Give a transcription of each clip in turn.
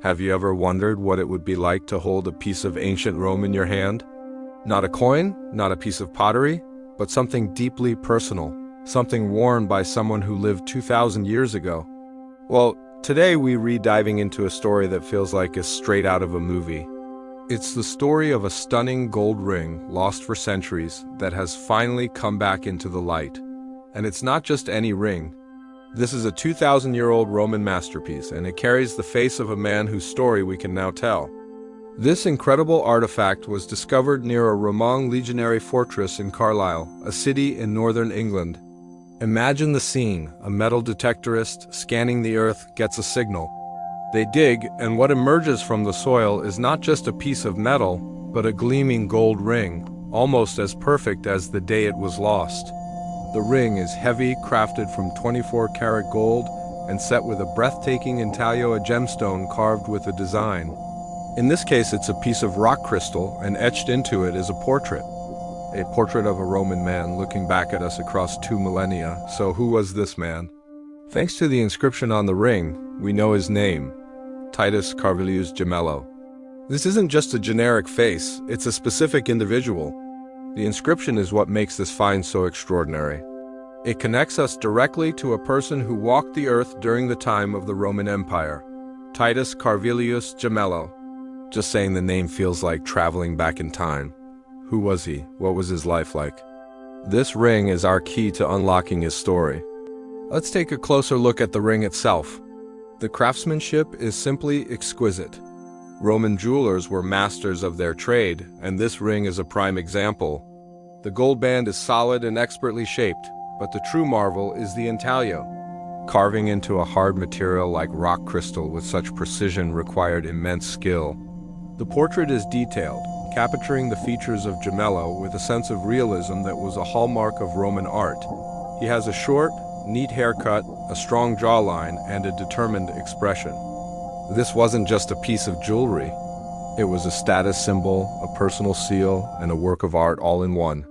Have you ever wondered what it would be like to hold a piece of ancient Rome in your hand? Not a coin, not a piece of pottery, but something deeply personal, something worn by someone who lived 2,000 years ago. Well, today we re-diving into a story that feels like it's straight out of a movie. It's the story of a stunning gold ring lost for centuries that has finally come back into the light. And it's not just any ring. This is a 2,000-year-old Roman masterpiece, and it carries the face of a man whose story we can now tell. This incredible artifact was discovered near a Roman legionary fortress in Carlisle, a city in northern England. Imagine the scene: a metal detectorist scanning the earth gets a signal. They dig, and what emerges from the soil is not just a piece of metal, but a gleaming gold ring, almost as perfect as the day it was lost. The ring is heavy, crafted from 24-karat gold, and set with a breathtaking intaglio, a gemstone carved with a design. In this case, it's a piece of rock crystal, and etched into it is a portrait of a Roman man looking back at us across 2 millennia. So who was this man? Thanks to the inscription on the ring, we know his name: Titus Carvilius Gemello. This isn't just a generic face, it's a specific individual. The inscription is what makes this find so extraordinary. It connects us directly to a person who walked the earth during the time of the Roman Empire: Titus Carvilius Gemello. Just saying the name feels like traveling back in time. Who was he? What was his life like? This ring is our key to unlocking his story. Let's take a closer look at the ring itself. The craftsmanship is simply exquisite. Roman jewelers were masters of their trade, and this ring is a prime example. The gold band is solid and expertly shaped, but the true marvel is the intaglio. Carving into a hard material like rock crystal with such precision required immense skill. The portrait is detailed, capturing the features of Gemello with a sense of realism that was a hallmark of Roman art. He has a short, neat haircut, a strong jawline, and a determined expression. This wasn't just a piece of jewelry. It was a status symbol, a personal seal, and a work of art all in one.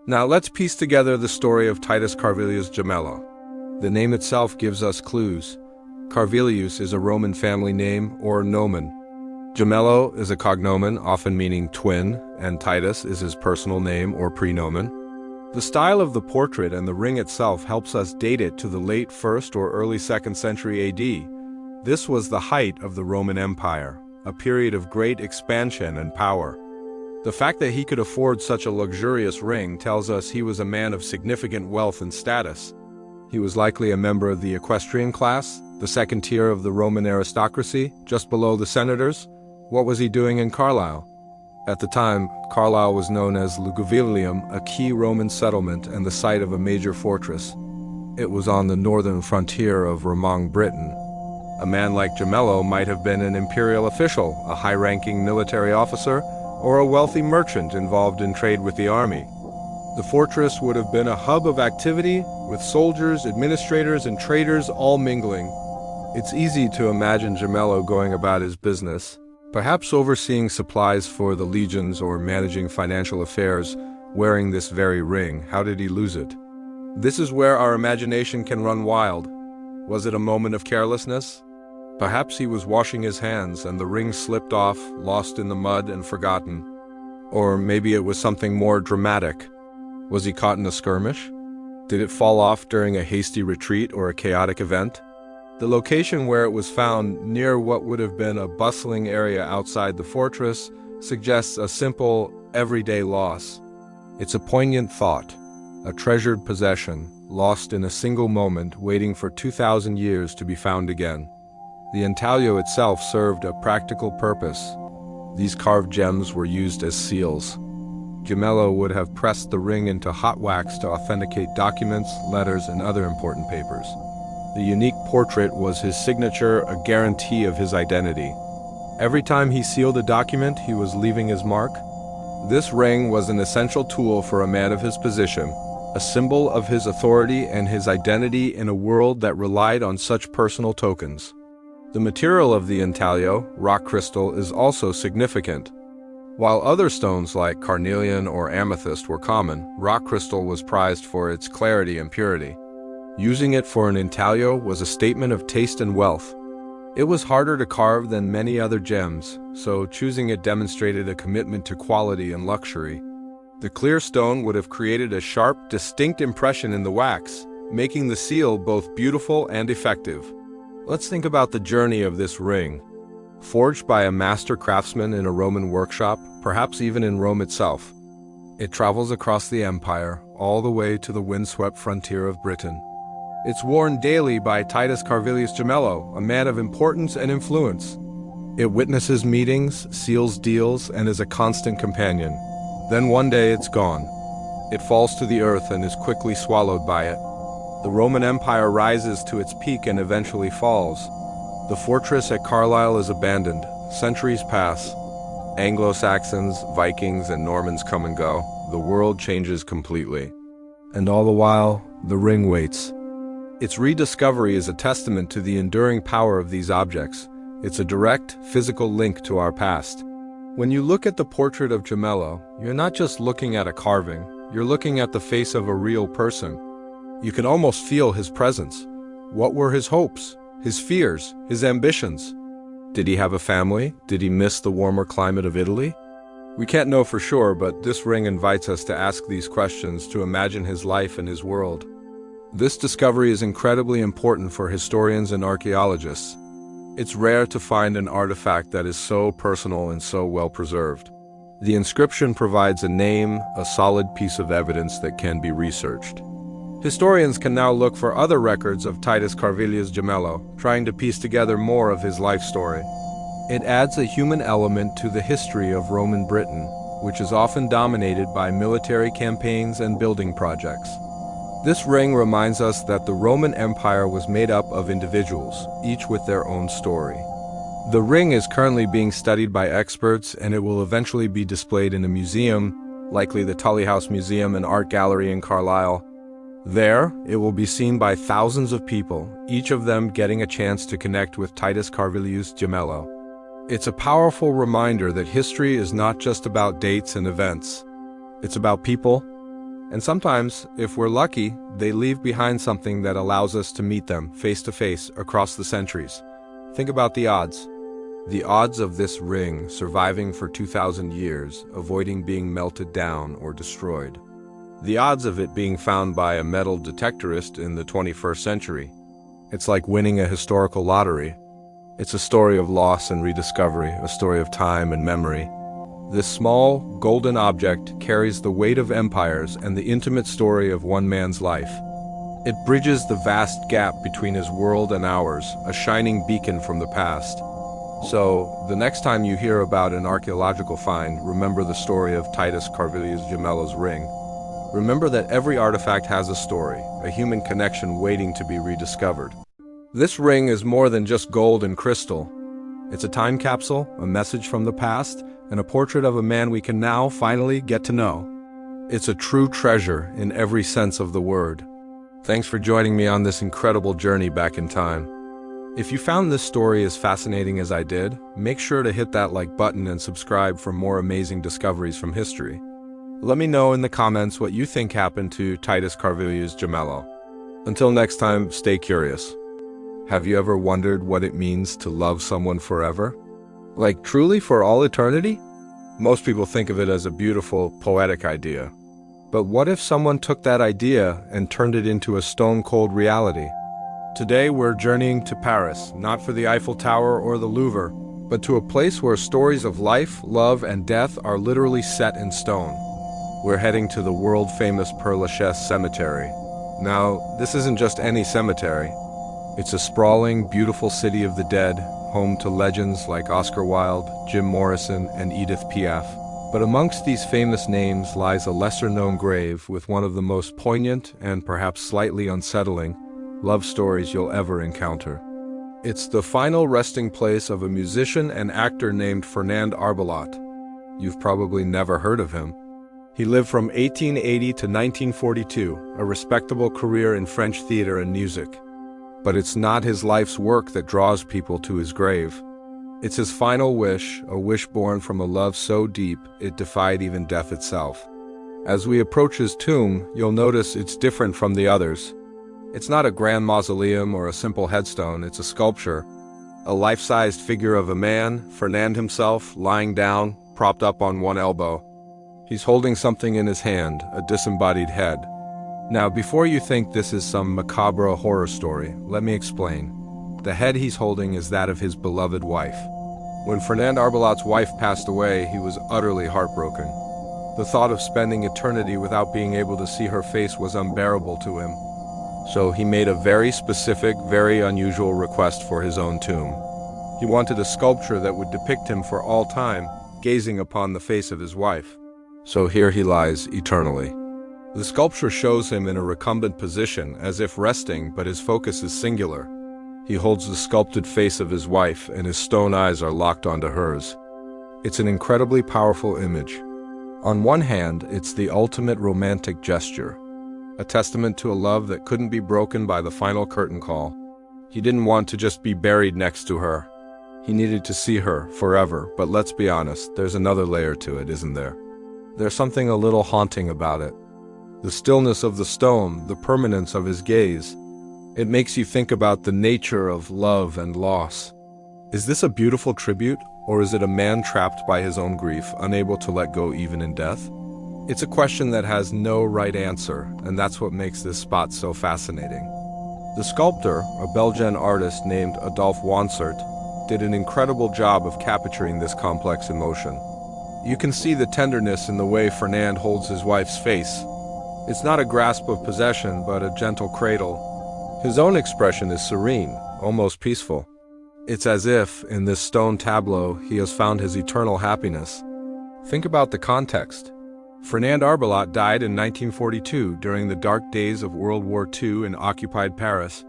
Now let's piece together the story of Titus Carvilius Gemello. The name itself gives us clues. Carvilius is a Roman family name or nomen. Gemello is a cognomen, often meaning twin, and Titus is his personal name or prenomen. The style of the portrait and the ring itself helps us date it to the late 1st or early 2nd century AD. This was the height of the Roman Empire, a period of great expansion and power. The fact that he could afford such a luxurious ring tells us he was a man of significant wealth and status. He was likely a member of the equestrian class, the second tier of the Roman aristocracy, just below the senators. What was he doing in Carlisle? At the time, Carlisle was known as Luguvilium, a key Roman settlement and the site of a major fortress. It was on the northern frontier of Roman Britain. A man like Gemello might have been an imperial official, a high-ranking military officer, or a wealthy merchant involved in trade with the army. The fortress would have been a hub of activity, with soldiers, administrators, and traders all mingling. It's easy to imagine Gemello going about his business, perhaps overseeing supplies for the legions or managing financial affairs, wearing this very ring. How did he lose it? This is where our imagination can run wild. Was it a moment of carelessness? Perhaps he was washing his hands and the ring slipped off, lost in the mud and forgotten. Or maybe it was something more dramatic. Was he caught in a skirmish? Did it fall off during a hasty retreat or a chaotic event? The location where it was found, near what would have been a bustling area outside the fortress, suggests a simple, everyday loss. It's a poignant thought, a treasured possession, lost in a single moment, waiting for 2,000 years to be found again. The intaglio itself served a practical purpose. These carved gems were used as seals. Gemello would have pressed the ring into hot wax to authenticate documents, letters, and other important papers. The unique portrait was his signature, a guarantee of his identity. Every time he sealed a document, he was leaving his mark. This ring was an essential tool for a man of his position, a symbol of his authority and his identity in a world that relied on such personal tokens. The material of the intaglio, rock crystal, is also significant. While other stones like carnelian or amethyst were common, rock crystal was prized for its clarity and purity. Using it for an intaglio was a statement of taste and wealth. It was harder to carve than many other gems, so choosing it demonstrated a commitment to quality and luxury. The clear stone would have created a sharp, distinct impression in the wax, making the seal both beautiful and effective. Let's think about the journey of this ring. Forged by a master craftsman in a Roman workshop, perhaps even in Rome itself, it travels across the empire, all the way to the windswept frontier of Britain. It's worn daily by Titus Carvilius Gemello, a man of importance and influence. It witnesses meetings, seals deals, and is a constant companion. Then one day it's gone. It falls to the earth and is quickly swallowed by it. The Roman Empire rises to its peak and eventually falls. The fortress at Carlisle is abandoned. Centuries pass. Anglo-Saxons, Vikings, and Normans come and go. The world changes completely. And all the while, the ring waits. Its rediscovery is a testament to the enduring power of these objects. It's a direct, physical link to our past. When you look at the portrait of Gemello, you're not just looking at a carving, you're looking at the face of a real person. You can almost feel his presence. What were his hopes, his fears, his ambitions? Did he have a family? Did he miss the warmer climate of Italy? We can't know for sure, but this ring invites us to ask these questions, to imagine his life and his world. This discovery is incredibly important for historians and archaeologists. It's rare to find an artifact that is so personal and so well preserved. The inscription provides a name, a solid piece of evidence that can be researched. Historians can now look for other records of Titus Carvilius Gemello, trying to piece together more of his life story. It adds a human element to the history of Roman Britain, which is often dominated by military campaigns and building projects. This ring reminds us that the Roman Empire was made up of individuals, each with their own story. The ring is currently being studied by experts, and it will eventually be displayed in a museum, likely the Tully House Museum and Art Gallery in Carlisle. There, it will be seen by thousands of people, each of them getting a chance to connect with Titus Carvilius Gemello. It's a powerful reminder that history is not just about dates and events. It's about people. And sometimes, if we're lucky, they leave behind something that allows us to meet them face to face across the centuries. Think about the odds. The odds of this ring surviving for 2,000 years, avoiding being melted down or destroyed. The odds of it being found by a metal detectorist in the 21st century. It's like winning a historical lottery. It's a story of loss and rediscovery, a story of time and memory. This small, golden object carries the weight of empires and the intimate story of one man's life. It bridges the vast gap between his world and ours, a shining beacon from the past. So, the next time you hear about an archaeological find, remember the story of Titus Carvilius Gemello's ring. Remember that every artifact has a story, a human connection waiting to be rediscovered. This ring is more than just gold and crystal. It's a time capsule, a message from the past, and a portrait of a man we can now finally get to know. It's a true treasure in every sense of the word. Thanks for joining me on this incredible journey back in time. If you found this story as fascinating as I did, make sure to hit that like button and subscribe for more amazing discoveries from history. Let me know in the comments what you think happened to Titus Carvilius Gemello. Until next time, stay curious. Have you ever wondered what it means to love someone forever? Like truly for all eternity? Most people think of it as a beautiful, poetic idea. But what if someone took that idea and turned it into a stone-cold reality? Today we're journeying to Paris, not for the Eiffel Tower or the Louvre, but to a place where stories of life, love, and death are literally set in stone. We're heading to the world-famous Père Lachaise Cemetery. Now, this isn't just any cemetery. It's a sprawling, beautiful city of the dead, home to legends like Oscar Wilde, Jim Morrison, and Edith Piaf. But amongst these famous names lies a lesser-known grave with one of the most poignant and perhaps slightly unsettling love stories you'll ever encounter. It's the final resting place of a musician and actor named Fernand Arbelot. You've probably never heard of him. He lived from 1880 to 1942, a respectable career in French theater and music. But it's not his life's work that draws people to his grave. It's his final wish, a wish born from a love so deep it defied even death itself. As we approach his tomb, you'll notice it's different from the others. It's not a grand mausoleum or a simple headstone, it's a sculpture. A life-sized figure of a man, Fernand himself, lying down, propped up on one elbow. He's holding something in his hand, a disembodied head. Now, before you think this is some macabre horror story, let me explain. The head he's holding is that of his beloved wife. When Fernand Arbelot's wife passed away, he was utterly heartbroken. The thought of spending eternity without being able to see her face was unbearable to him. So he made a very specific, very unusual request for his own tomb. He wanted a sculpture that would depict him for all time, gazing upon the face of his wife. So here he lies eternally. The sculpture shows him in a recumbent position, as if resting, but his focus is singular. He holds the sculpted face of his wife, and his stone eyes are locked onto hers. It's an incredibly powerful image. On one hand, it's the ultimate romantic gesture, a testament to a love that couldn't be broken by the final curtain call. He didn't want to just be buried next to her. He needed to see her forever, but let's be honest, there's another layer to it, isn't there? There's something a little haunting about it. The stillness of the stone, the permanence of his gaze. It makes you think about the nature of love and loss. Is this a beautiful tribute, or is it a man trapped by his own grief, unable to let go even in death? It's a question that has no right answer, and that's what makes this spot so fascinating. The sculptor, a Belgian artist named Adolphe Wansert, did an incredible job of capturing this complex emotion. You can see the tenderness in the way Fernand holds his wife's face. It's not a grasp of possession, but a gentle cradle. His own expression is serene, almost peaceful. It's as if, in this stone tableau, he has found his eternal happiness. Think about the context. Fernand Arbelot died in 1942 during the dark days of World War II in occupied Paris,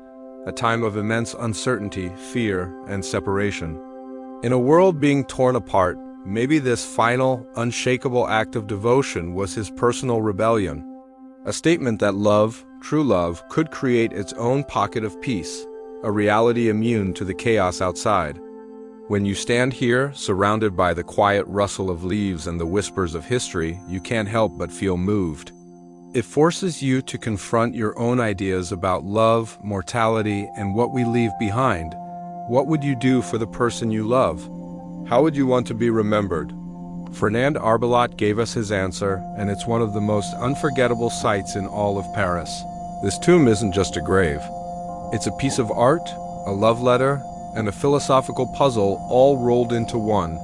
a time of immense uncertainty, fear, and separation. In a world being torn apart, maybe this final, unshakable act of devotion was his personal rebellion. A statement that love, true love, could create its own pocket of peace, a reality immune to the chaos outside. When you stand here, surrounded by the quiet rustle of leaves and the whispers of history, you can't help but feel moved. It forces you to confront your own ideas about love, mortality, and what we leave behind. What would you do for the person you love? How would you want to be remembered? Fernand Arbelot gave us his answer, and it's one of the most unforgettable sights in all of Paris. This tomb isn't just a grave. It's a piece of art, a love letter, and a philosophical puzzle all rolled into one.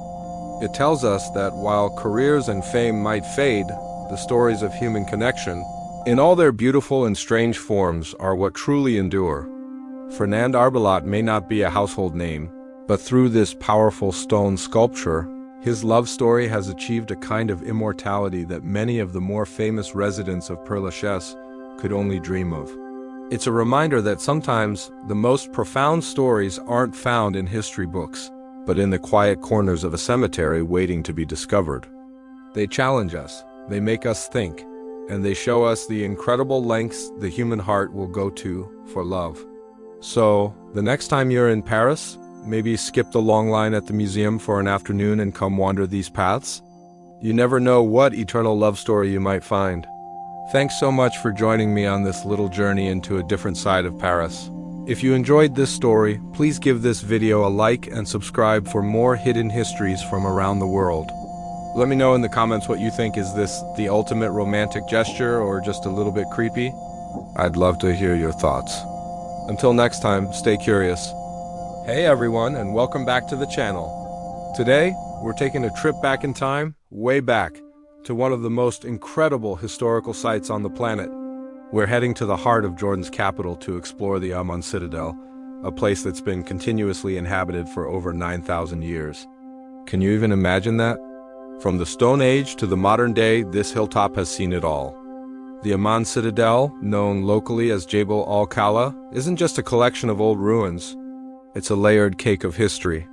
It tells us that while careers and fame might fade, the stories of human connection, in all their beautiful and strange forms, are what truly endure. Fernand Arbelot may not be a household name, but through this powerful stone sculpture, his love story has achieved a kind of immortality that many of the more famous residents of Père Lachaise could only dream of. It's a reminder that sometimes the most profound stories aren't found in history books, but in the quiet corners of a cemetery waiting to be discovered. They challenge us, they make us think, and they show us the incredible lengths the human heart will go to for love. So, the next time you're in Paris, maybe skip the long line at the museum for an afternoon and come wander these paths. You never know what eternal love story you might find. Thanks so much for joining me on this little journey into a different side of Paris. If you enjoyed this story, please give this video a like and subscribe for more hidden histories from around the world. Let me know in the comments what you think. Is this the ultimate romantic gesture or just a little bit creepy? I'd love to hear your thoughts. Until next time, stay curious. Hey everyone, and welcome back to the channel. Today, we're taking a trip back in time, way back, to one of the most incredible historical sites on the planet. We're heading to the heart of Jordan's capital to explore the Amman Citadel, a place that's been continuously inhabited for over 9,000 years. Can you even imagine that? From the Stone Age to the modern day, this hilltop has seen it all. The Amman Citadel, known locally as Jebel al-Kala, isn't just a collection of old ruins. It's a layered cake of history.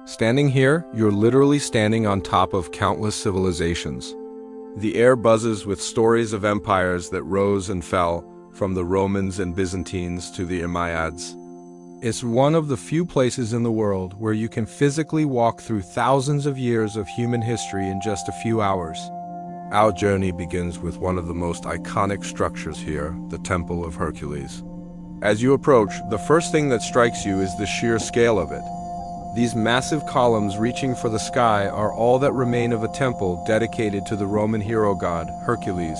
Standing here, you're literally standing on top of countless civilizations. The air buzzes with stories of empires that rose and fell, from the Romans and Byzantines to the Umayyads. It's one of the few places in the world where you can physically walk through thousands of years of human history in just a few hours. Our journey begins with one of the most iconic structures here, the Temple of Hercules. As you approach, the first thing that strikes you is the sheer scale of it. These massive columns reaching for the sky are all that remain of a temple dedicated to the Roman hero god, Hercules.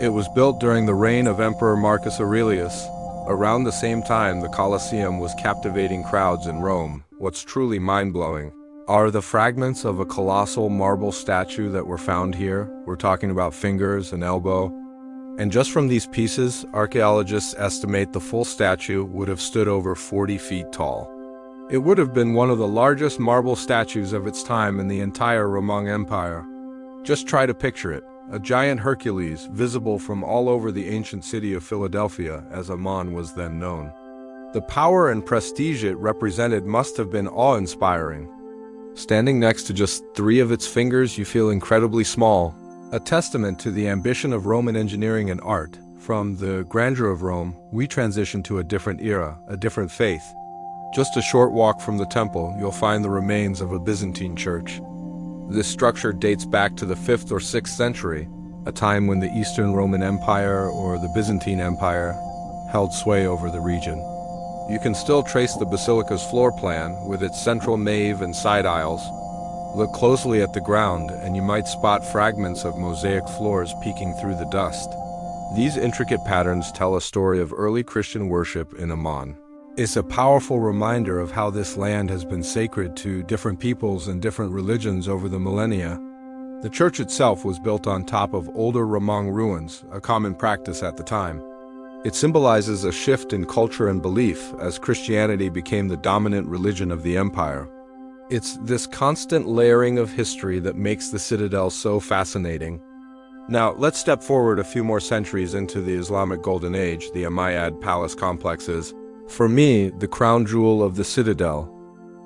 It was built during the reign of Emperor Marcus Aurelius. Around the same time the Colosseum was captivating crowds in Rome. What's truly mind-blowing are the fragments of a colossal marble statue that were found here. We're talking about fingers and elbow. And just from these pieces, archaeologists estimate the full statue would have stood over 40 feet tall. It would have been one of the largest marble statues of its time in the entire Roman Empire. Just try to picture it, a giant Hercules visible from all over the ancient city of Philadelphia, as Amman was then known. The power and prestige it represented must have been awe-inspiring. Standing next to just 3 of its fingers, you feel incredibly small, a testament to the ambition of Roman engineering and art. From the grandeur of Rome, we transition to a different era, a different faith. Just a short walk from the temple, you'll find the remains of a Byzantine church. This structure dates back to the 5th or 6th century, a time when the Eastern Roman Empire or the Byzantine Empire held sway over the region. You can still trace the basilica's floor plan with its central nave and side aisles. Look closely at the ground and you might spot fragments of mosaic floors peeking through the dust. These intricate patterns tell a story of early Christian worship in Amman. It's a powerful reminder of how this land has been sacred to different peoples and different religions over the millennia. The church itself was built on top of older Roman ruins, a common practice at the time. It symbolizes a shift in culture and belief as Christianity became the dominant religion of the empire. It's this constant layering of history that makes the citadel so fascinating. Now, let's step forward a few more centuries into the Islamic Golden Age, the Umayyad palace complexes. For me, the crown jewel of the citadel.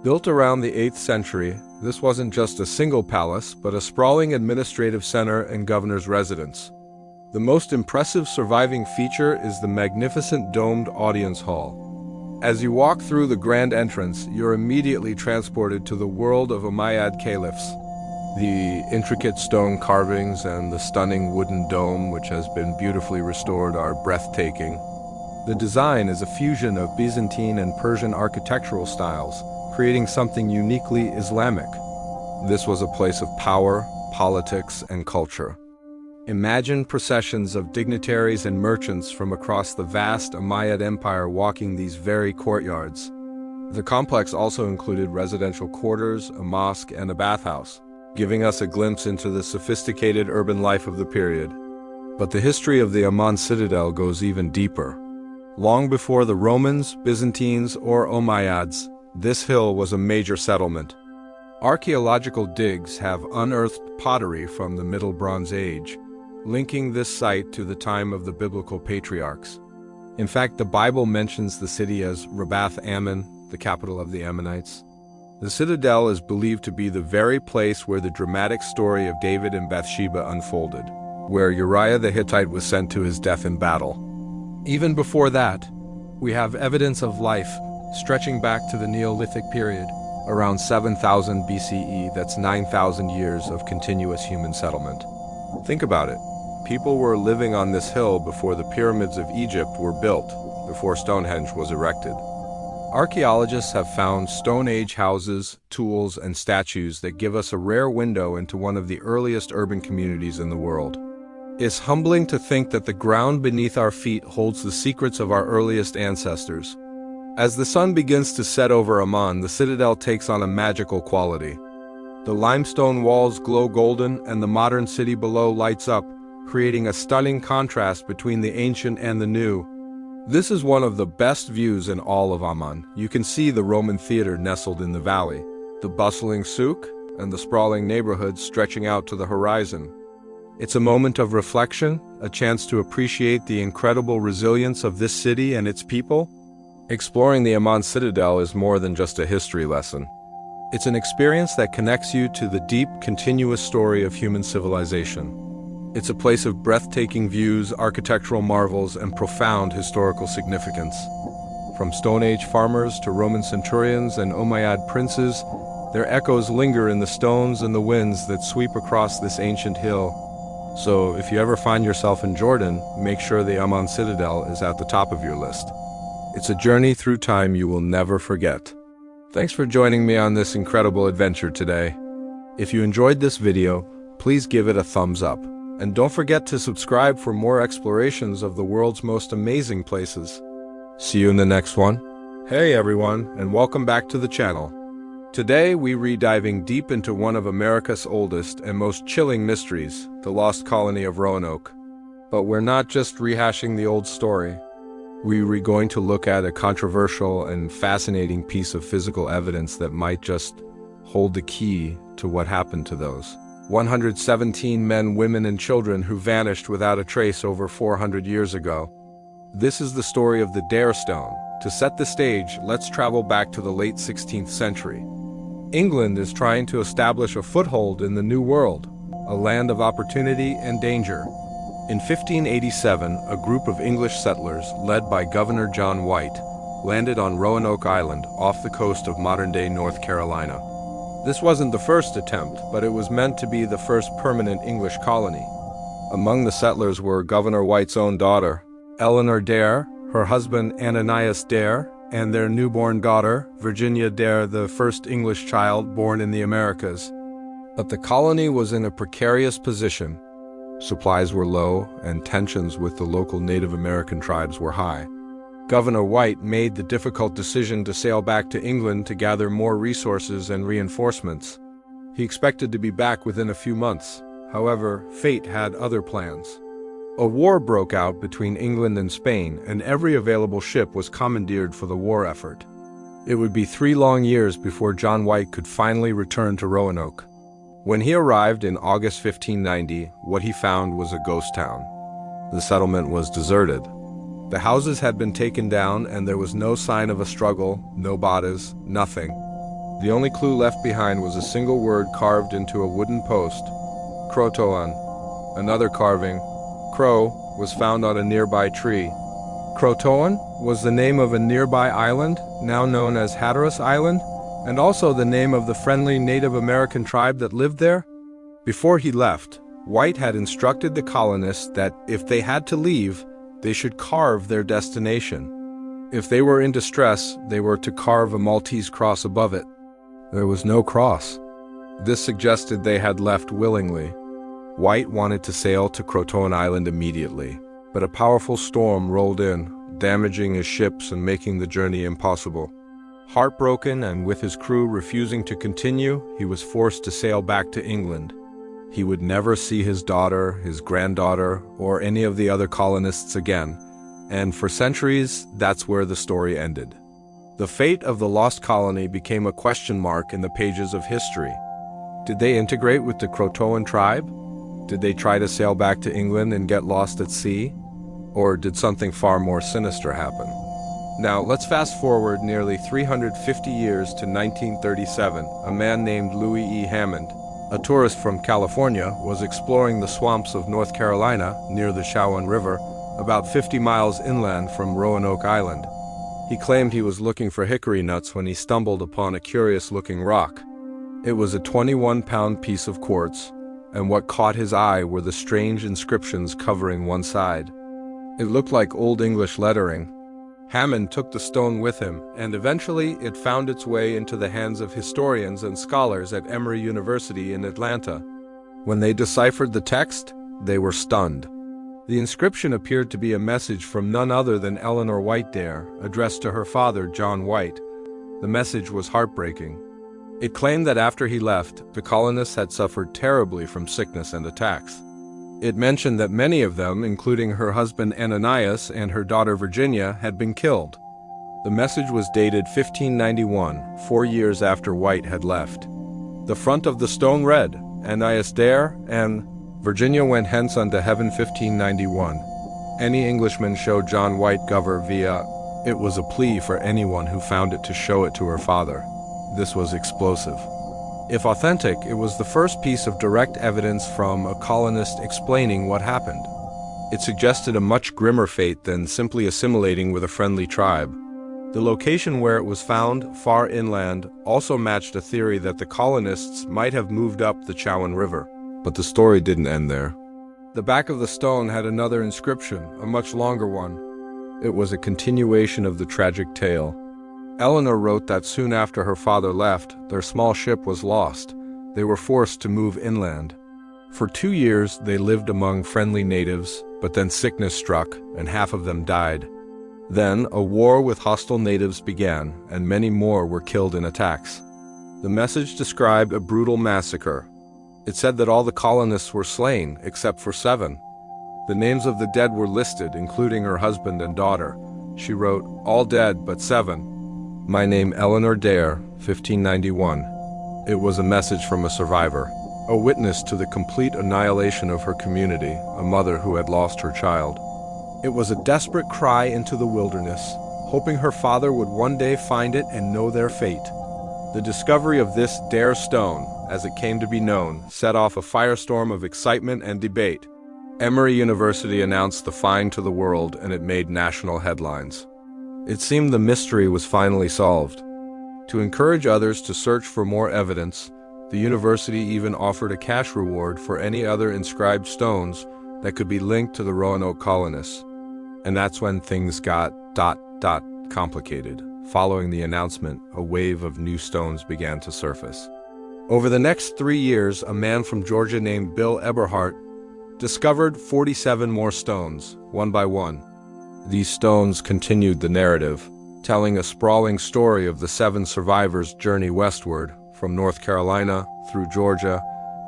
Built around the 8th century, this wasn't just a single palace, but a sprawling administrative center and governor's residence. The most impressive surviving feature is the magnificent domed audience hall. As you walk through the grand entrance, you're immediately transported to the world of Umayyad caliphs. The intricate stone carvings and the stunning wooden dome, which has been beautifully restored, are breathtaking. The design is a fusion of Byzantine and Persian architectural styles, creating something uniquely Islamic. This was a place of power, politics, and culture. Imagine processions of dignitaries and merchants from across the vast Umayyad Empire walking these very courtyards. The complex also included residential quarters, a mosque, and a bathhouse, giving us a glimpse into the sophisticated urban life of the period. But the history of the Amman Citadel goes even deeper. Long before the Romans, Byzantines, or Umayyads, this hill was a major settlement. Archaeological digs have unearthed pottery from the Middle Bronze Age, linking this site to the time of the biblical patriarchs. In fact, the Bible mentions the city as Rabath Ammon, the capital of the Ammonites. The citadel is believed to be the very place where the dramatic story of David and Bathsheba unfolded, where Uriah the Hittite was sent to his death in battle. Even before that, we have evidence of life stretching back to the Neolithic period, around 7000 BCE. That's 9,000 years of continuous human settlement. Think about it. People were living on this hill before the pyramids of Egypt were built, before Stonehenge was erected. Archaeologists have found Stone Age houses, tools, and statues that give us a rare window into one of the earliest urban communities in the world. It's humbling to think that the ground beneath our feet holds the secrets of our earliest ancestors. As the sun begins to set over Amman, the citadel takes on a magical quality. The limestone walls glow golden and the modern city below lights up, creating a stunning contrast between the ancient and the new. This is one of the best views in all of Amman. You can see the Roman theater nestled in the valley, the bustling souk, and the sprawling neighborhoods stretching out to the horizon. It's a moment of reflection, a chance to appreciate the incredible resilience of this city and its people. Exploring the Amman Citadel is more than just a history lesson. It's an experience that connects you to the deep, continuous story of human civilization. It's a place of breathtaking views, architectural marvels, and profound historical significance. From Stone Age farmers to Roman centurions and Umayyad princes, their echoes linger in the stones and the winds that sweep across this ancient hill. So if you ever find yourself in Jordan, make sure the Amman Citadel is at the top of your list. It's a journey through time you will never forget. Thanks for joining me on this incredible adventure today. If you enjoyed this video, please give it a thumbs up. And don't forget to subscribe for more explorations of the world's most amazing places. See you in the next one. Hey everyone, and welcome back to the channel. Today we're diving deep into one of America's oldest and most chilling mysteries, the lost colony of Roanoke. But we're not just rehashing the old story. We're going to look at a controversial and fascinating piece of physical evidence that might just hold the key to what happened to those 117 men, women, and children who vanished without a trace over 400 years ago. This is the story of the Dare Stone. To set the stage, let's travel back to the late 16th century. England is trying to establish a foothold in the New World, a land of opportunity and danger. In 1587, a group of English settlers, led by Governor John White, landed on Roanoke Island off the coast of modern-day North Carolina. This wasn't the first attempt, but it was meant to be the first permanent English colony. Among the settlers were Governor White's own daughter, Eleanor Dare, her husband Ananias Dare, and their newborn daughter, Virginia Dare, the first English child born in the Americas. But the colony was in a precarious position. Supplies were low, and tensions with the local Native American tribes were high. Governor White made the difficult decision to sail back to England to gather more resources and reinforcements. He expected to be back within a few months. However, fate had other plans. A war broke out between England and Spain, and every available ship was commandeered for the war effort. It would be 3 long years before John White could finally return to Roanoke. When he arrived in August 1590, what he found was a ghost town. The settlement was deserted. The houses had been taken down, and there was no sign of a struggle, no bodies, nothing. The only clue left behind was a single word carved into a wooden post: Crotoan. Another carving, Crow, was found on a nearby tree. Crotoan was the name of a nearby island, now known as Hatteras Island, and also the name of the friendly Native American tribe that lived there. Before he left, White had instructed the colonists that if they had to leave, they should carve their destination. If they were in distress, they were to carve a Maltese cross above it. There was no cross. This suggested they had left willingly. White wanted to sail to Crotoan Island immediately, but a powerful storm rolled in, damaging his ships and making the journey impossible. Heartbroken and with his crew refusing to continue, he was forced to sail back to England. He would never see his daughter, his granddaughter, or any of the other colonists again, and for centuries, that's where the story ended. The fate of the lost colony became a question mark in the pages of history. Did they integrate with the Crotoan tribe? Did they try to sail back to England and get lost at sea? Or did something far more sinister happen? Now, let's fast forward nearly 350 years to 1937. A man named Louis E. Hammond, a tourist from California, was exploring the swamps of North Carolina near the Chowan River, about 50 miles inland from Roanoke Island. He claimed he was looking for hickory nuts when he stumbled upon a curious-looking rock. It was a 21-pound piece of quartz, and what caught his eye were the strange inscriptions covering one side. It looked like Old English lettering. Hammond took the stone with him, and eventually it found its way into the hands of historians and scholars at Emory University in Atlanta. When they deciphered the text, they were stunned. The inscription appeared to be a message from none other than Eleanor White Dare, addressed to her father, John White. The message was heartbreaking. It claimed that after he left, the colonists had suffered terribly from sickness and attacks. It mentioned that many of them, including her husband Ananias and her daughter Virginia, had been killed. The message was dated 1591, 4 years after White had left. The front of the stone read, Ananias Dare, and Virginia went hence unto heaven 1591. Any Englishman show John White Gover via. It was a plea for anyone who found it to show it to her father. This was explosive. If authentic, it was the first piece of direct evidence from a colonist explaining what happened. It suggested a much grimmer fate than simply assimilating with a friendly tribe. The location where it was found, far inland, also matched a theory that the colonists might have moved up the Chowan River. But the story didn't end there. The back of the stone had another inscription, a much longer one. It was a continuation of the tragic tale. Eleanor wrote that soon after her father left, their small ship was lost. They were forced to move inland. For 2 years, they lived among friendly natives, but then sickness struck, and half of them died. Then, a war with hostile natives began, and many more were killed in attacks. The message described a brutal massacre. It said that all the colonists were slain, except for 7. The names of the dead were listed, including her husband and daughter. She wrote, "All dead but 7. My name Eleanor Dare, 1591. It was a message from a survivor, a witness to the complete annihilation of her community, a mother who had lost her child. It was a desperate cry into the wilderness, hoping her father would one day find it and know their fate. The discovery of this Dare stone, as it came to be known, set off a firestorm of excitement and debate. Emory University announced the find to the world, and it made national headlines. It seemed the mystery was finally solved. To encourage others to search for more evidence, the university even offered a cash reward for any other inscribed stones that could be linked to the Roanoke colonists. And that's when things got complicated. Following the announcement, a wave of new stones began to surface. Over the next 3 years, a man from Georgia named Bill Eberhart discovered 47 more stones, one by one. These stones continued the narrative, telling a sprawling story of the 7 survivors' journey westward, from North Carolina, through Georgia,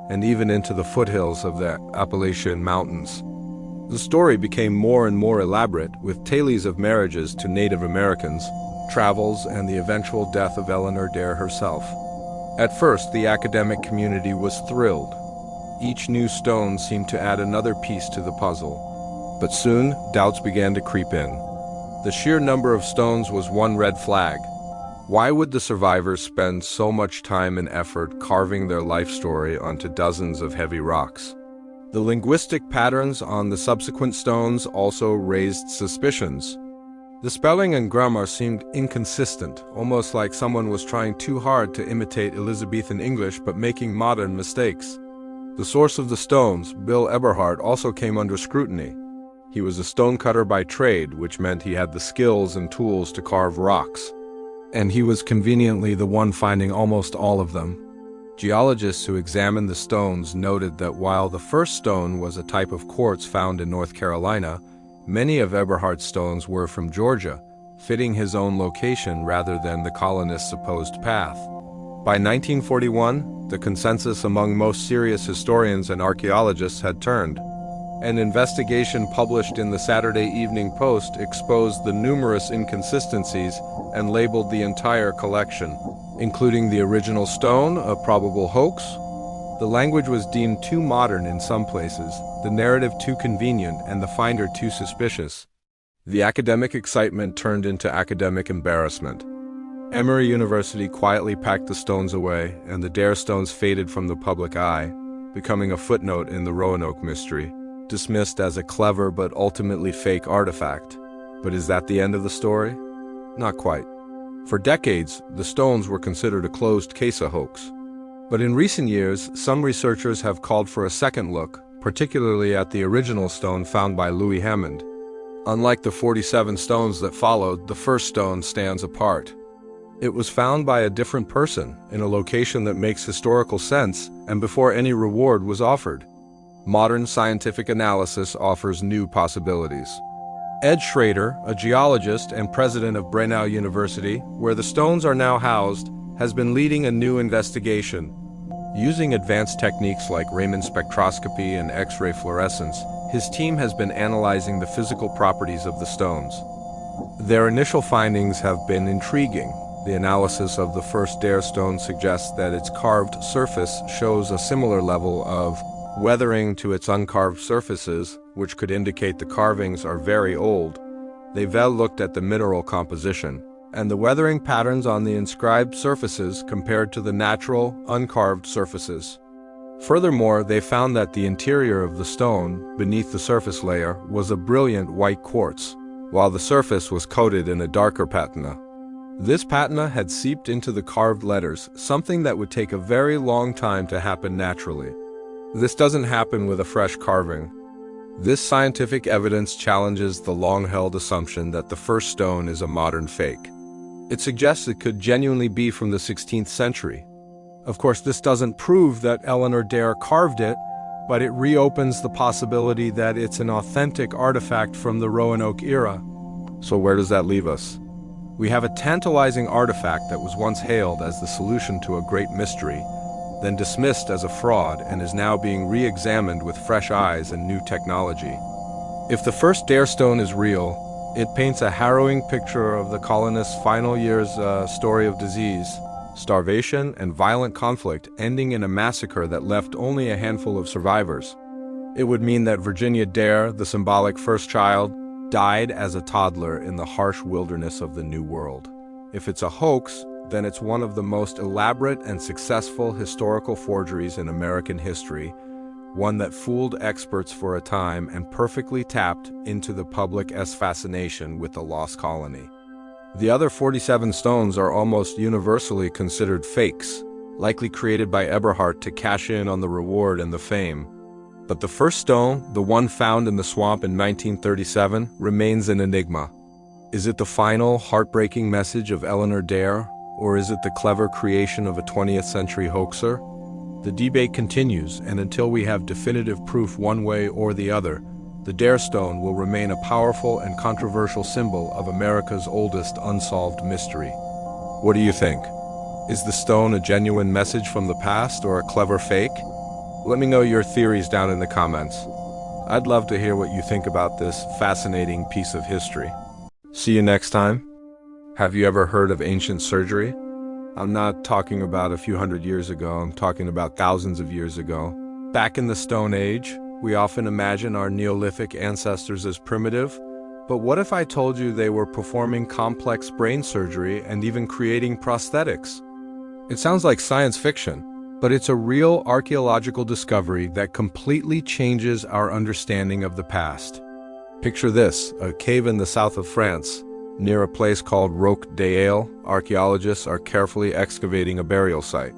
and even into the foothills of the Appalachian Mountains. The story became more and more elaborate, with tales of marriages to Native Americans, travels, and the eventual death of Eleanor Dare herself. At first, the academic community was thrilled. Each new stone seemed to add another piece to the puzzle. But soon, doubts began to creep in. The sheer number of stones was one red flag. Why would the survivors spend so much time and effort carving their life story onto dozens of heavy rocks? The linguistic patterns on the subsequent stones also raised suspicions. The spelling and grammar seemed inconsistent, almost like someone was trying too hard to imitate Elizabethan English but making modern mistakes. The source of the stones, Bill Eberhart, also came under scrutiny. He was a stonecutter by trade, which meant he had the skills and tools to carve rocks. And he was conveniently the one finding almost all of them. Geologists who examined the stones noted that while the first stone was a type of quartz found in North Carolina, many of Eberhart's stones were from Georgia, fitting his own location rather than the colonists' supposed path. By 1941, the consensus among most serious historians and archaeologists had turned. An investigation published in the Saturday Evening Post exposed the numerous inconsistencies and labeled the entire collection, including the original stone, a probable hoax. The language was deemed too modern in some places, the narrative too convenient, and the finder too suspicious. The academic excitement turned into academic embarrassment. Emory University quietly packed the stones away, and the Dare stones faded from the public eye, becoming a footnote in the Roanoke mystery, dismissed as a clever but ultimately fake artifact. But is that the end of the story? Not quite. For decades, the stones were considered a closed case, a hoax. But in recent years, some researchers have called for a second look, particularly at the original stone found by Louis Hammond. Unlike the 47 stones that followed, the first stone stands apart. It was found by a different person, in a location that makes historical sense, and before any reward was offered. Modern scientific analysis offers new possibilities. Ed Schrader, a geologist and president of Brenau University, where the stones are now housed, has been leading a new investigation. Using advanced techniques like Raman spectroscopy and X-ray fluorescence, his team has been analyzing the physical properties of the stones. Their initial findings have been intriguing. The analysis of the first Dare stone suggests that its carved surface shows a similar level of weathering to its uncarved surfaces, which could indicate the carvings are very old. They then looked at the mineral composition and the weathering patterns on the inscribed surfaces compared to the natural, uncarved surfaces. Furthermore, they found that the interior of the stone, beneath the surface layer, was a brilliant white quartz, while the surface was coated in a darker patina. This patina had seeped into the carved letters, something that would take a very long time to happen naturally. This doesn't happen with a fresh carving. This scientific evidence challenges the long-held assumption that the first stone is a modern fake. It suggests it could genuinely be from the 16th century. Of course, this doesn't prove that Eleanor Dare carved it, but it reopens the possibility that it's an authentic artifact from the Roanoke era. So where does that leave us? We have a tantalizing artifact that was once hailed as the solution to a great mystery, then dismissed as a fraud and is now being re-examined with fresh eyes and new technology. If the first Dare stone is real, it paints a harrowing picture of the colonists' final years' story of disease, starvation, and violent conflict, ending in a massacre that left only a handful of survivors. It would mean that Virginia Dare, the symbolic first child, died as a toddler in the harsh wilderness of the New World. If it's a hoax, then it's one of the most elaborate and successful historical forgeries in American history, one that fooled experts for a time and perfectly tapped into the public's fascination with the lost colony. The other 47 stones are almost universally considered fakes, likely created by Eberhard to cash in on the reward and the fame. But the first stone, the one found in the swamp in 1937, remains an enigma. Is it the final, heartbreaking message of Eleanor Dare, or is it the clever creation of a 20th century hoaxer? The debate continues, and until we have definitive proof one way or the other, the Dare stone will remain a powerful and controversial symbol of America's oldest unsolved mystery. What do you think? Is the stone a genuine message from the past or a clever fake? Let me know your theories down in the comments. I'd love to hear what you think about this fascinating piece of history. See you next time. Have you ever heard of ancient surgery? I'm not talking about a few hundred years ago, I'm talking about thousands of years ago. Back in the Stone Age, we often imagine our Neolithic ancestors as primitive, but what if I told you they were performing complex brain surgery and even creating prosthetics? It sounds like science fiction, but it's a real archaeological discovery that completely changes our understanding of the past. Picture this, a cave in the south of France. Near a place called Roque des Ailes, archaeologists are carefully excavating a burial site.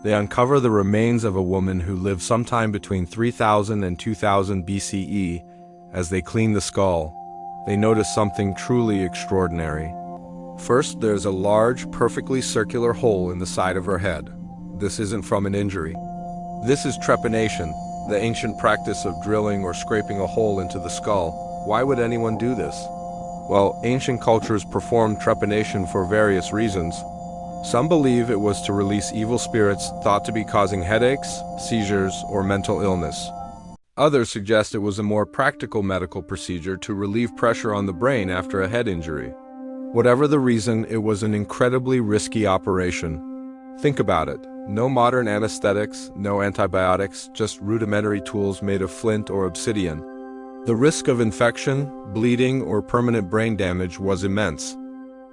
They uncover the remains of a woman who lived sometime between 3000 and 2000 BCE. As they clean the skull, they notice something truly extraordinary. First, there's a large, perfectly circular hole in the side of her head. This isn't from an injury. This is trepanation, the ancient practice of drilling or scraping a hole into the skull. Why would anyone do this? Well, ancient cultures performed trepanation for various reasons. Some believe it was to release evil spirits thought to be causing headaches, seizures, or mental illness. Others suggest it was a more practical medical procedure to relieve pressure on the brain after a head injury. Whatever the reason, it was an incredibly risky operation. Think about it. No modern anesthetics, no antibiotics, just rudimentary tools made of flint or obsidian. The risk of infection, bleeding, or permanent brain damage was immense.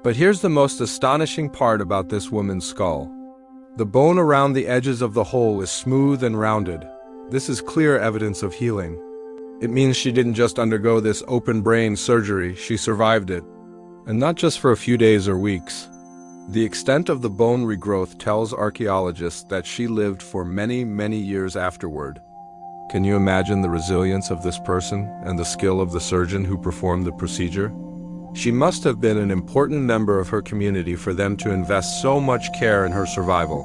But here's the most astonishing part about this woman's skull. The bone around the edges of the hole is smooth and rounded. This is clear evidence of healing. It means she didn't just undergo this open brain surgery, she survived it. And not just for a few days or weeks. The extent of the bone regrowth tells archaeologists that she lived for many, many years afterward. Can you imagine the resilience of this person and the skill of the surgeon who performed the procedure? She must have been an important member of her community for them to invest so much care in her survival.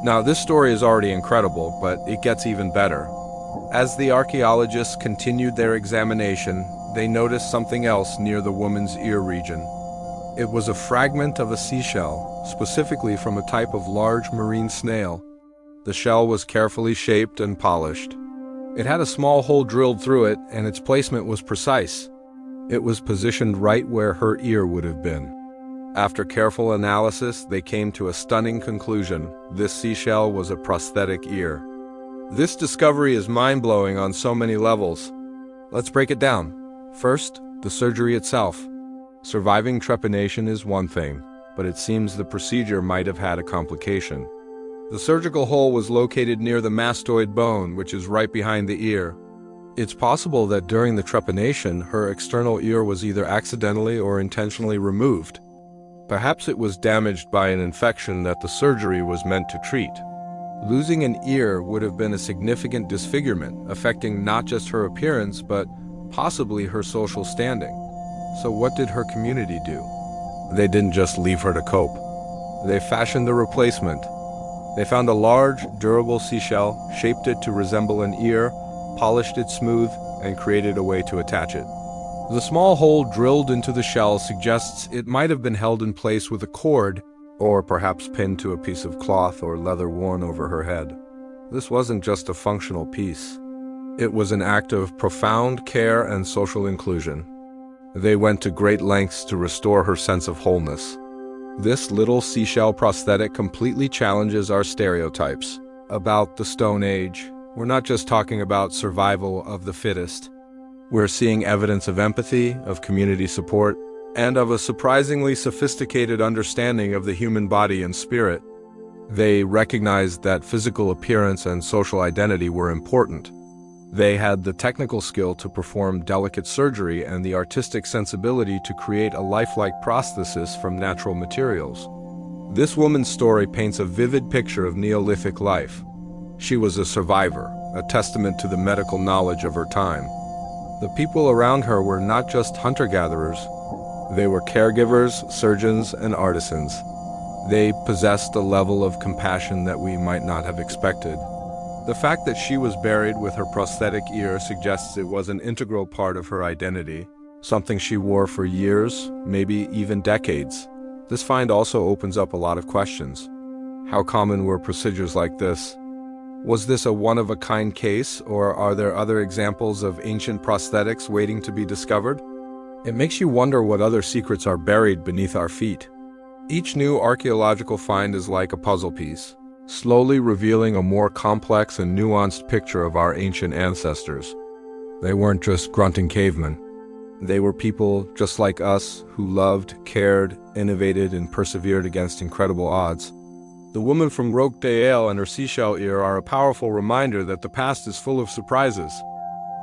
Now, this story is already incredible, but it gets even better. As the archaeologists continued their examination, they noticed something else near the woman's ear region. It was a fragment of a seashell, specifically from a type of large marine snail. The shell was carefully shaped and polished. It had a small hole drilled through it, and its placement was precise. It was positioned right where her ear would have been. After careful analysis, they came to a stunning conclusion. This seashell was a prosthetic ear. This discovery is mind-blowing on so many levels. Let's break it down. First, the surgery itself. Surviving trepanation is one thing, but it seems the procedure might have had a complication. The surgical hole was located near the mastoid bone, which is right behind the ear. It's possible that during the trepanation, her external ear was either accidentally or intentionally removed. Perhaps it was damaged by an infection that the surgery was meant to treat. Losing an ear would have been a significant disfigurement, affecting not just her appearance, but possibly her social standing. So what did her community do? They didn't just leave her to cope. They fashioned a replacement. They found a large, durable seashell, shaped it to resemble an ear, polished it smooth, and created a way to attach it. The small hole drilled into the shell suggests it might have been held in place with a cord, or perhaps pinned to a piece of cloth or leather worn over her head. This wasn't just a functional piece. It was an act of profound care and social inclusion. They went to great lengths to restore her sense of wholeness. This little seashell prosthetic completely challenges our stereotypes about the Stone Age. We're not just talking about survival of the fittest. We're seeing evidence of empathy, of community support, and of a surprisingly sophisticated understanding of the human body and spirit. They recognized that physical appearance and social identity were important. They had the technical skill to perform delicate surgery and the artistic sensibility to create a lifelike prosthesis from natural materials. This woman's story paints a vivid picture of Neolithic life. She was a survivor, a testament to the medical knowledge of her time. The people around her were not just hunter-gatherers. They were caregivers, surgeons, and artisans. They possessed a level of compassion that we might not have expected. The fact that she was buried with her prosthetic ear suggests it was an integral part of her identity, something she wore for years, maybe even decades. This find also opens up a lot of questions. How common were procedures like this? Was this a one-of-a-kind case, or are there other examples of ancient prosthetics waiting to be discovered? It makes you wonder what other secrets are buried beneath our feet. Each new archaeological find is like a puzzle piece, slowly revealing a more complex and nuanced picture of our ancient ancestors. They weren't just grunting cavemen. They were people just like us who loved, cared, innovated, and persevered against incredible odds. The woman from Roque d'Aile and her seashell ear are a powerful reminder that the past is full of surprises.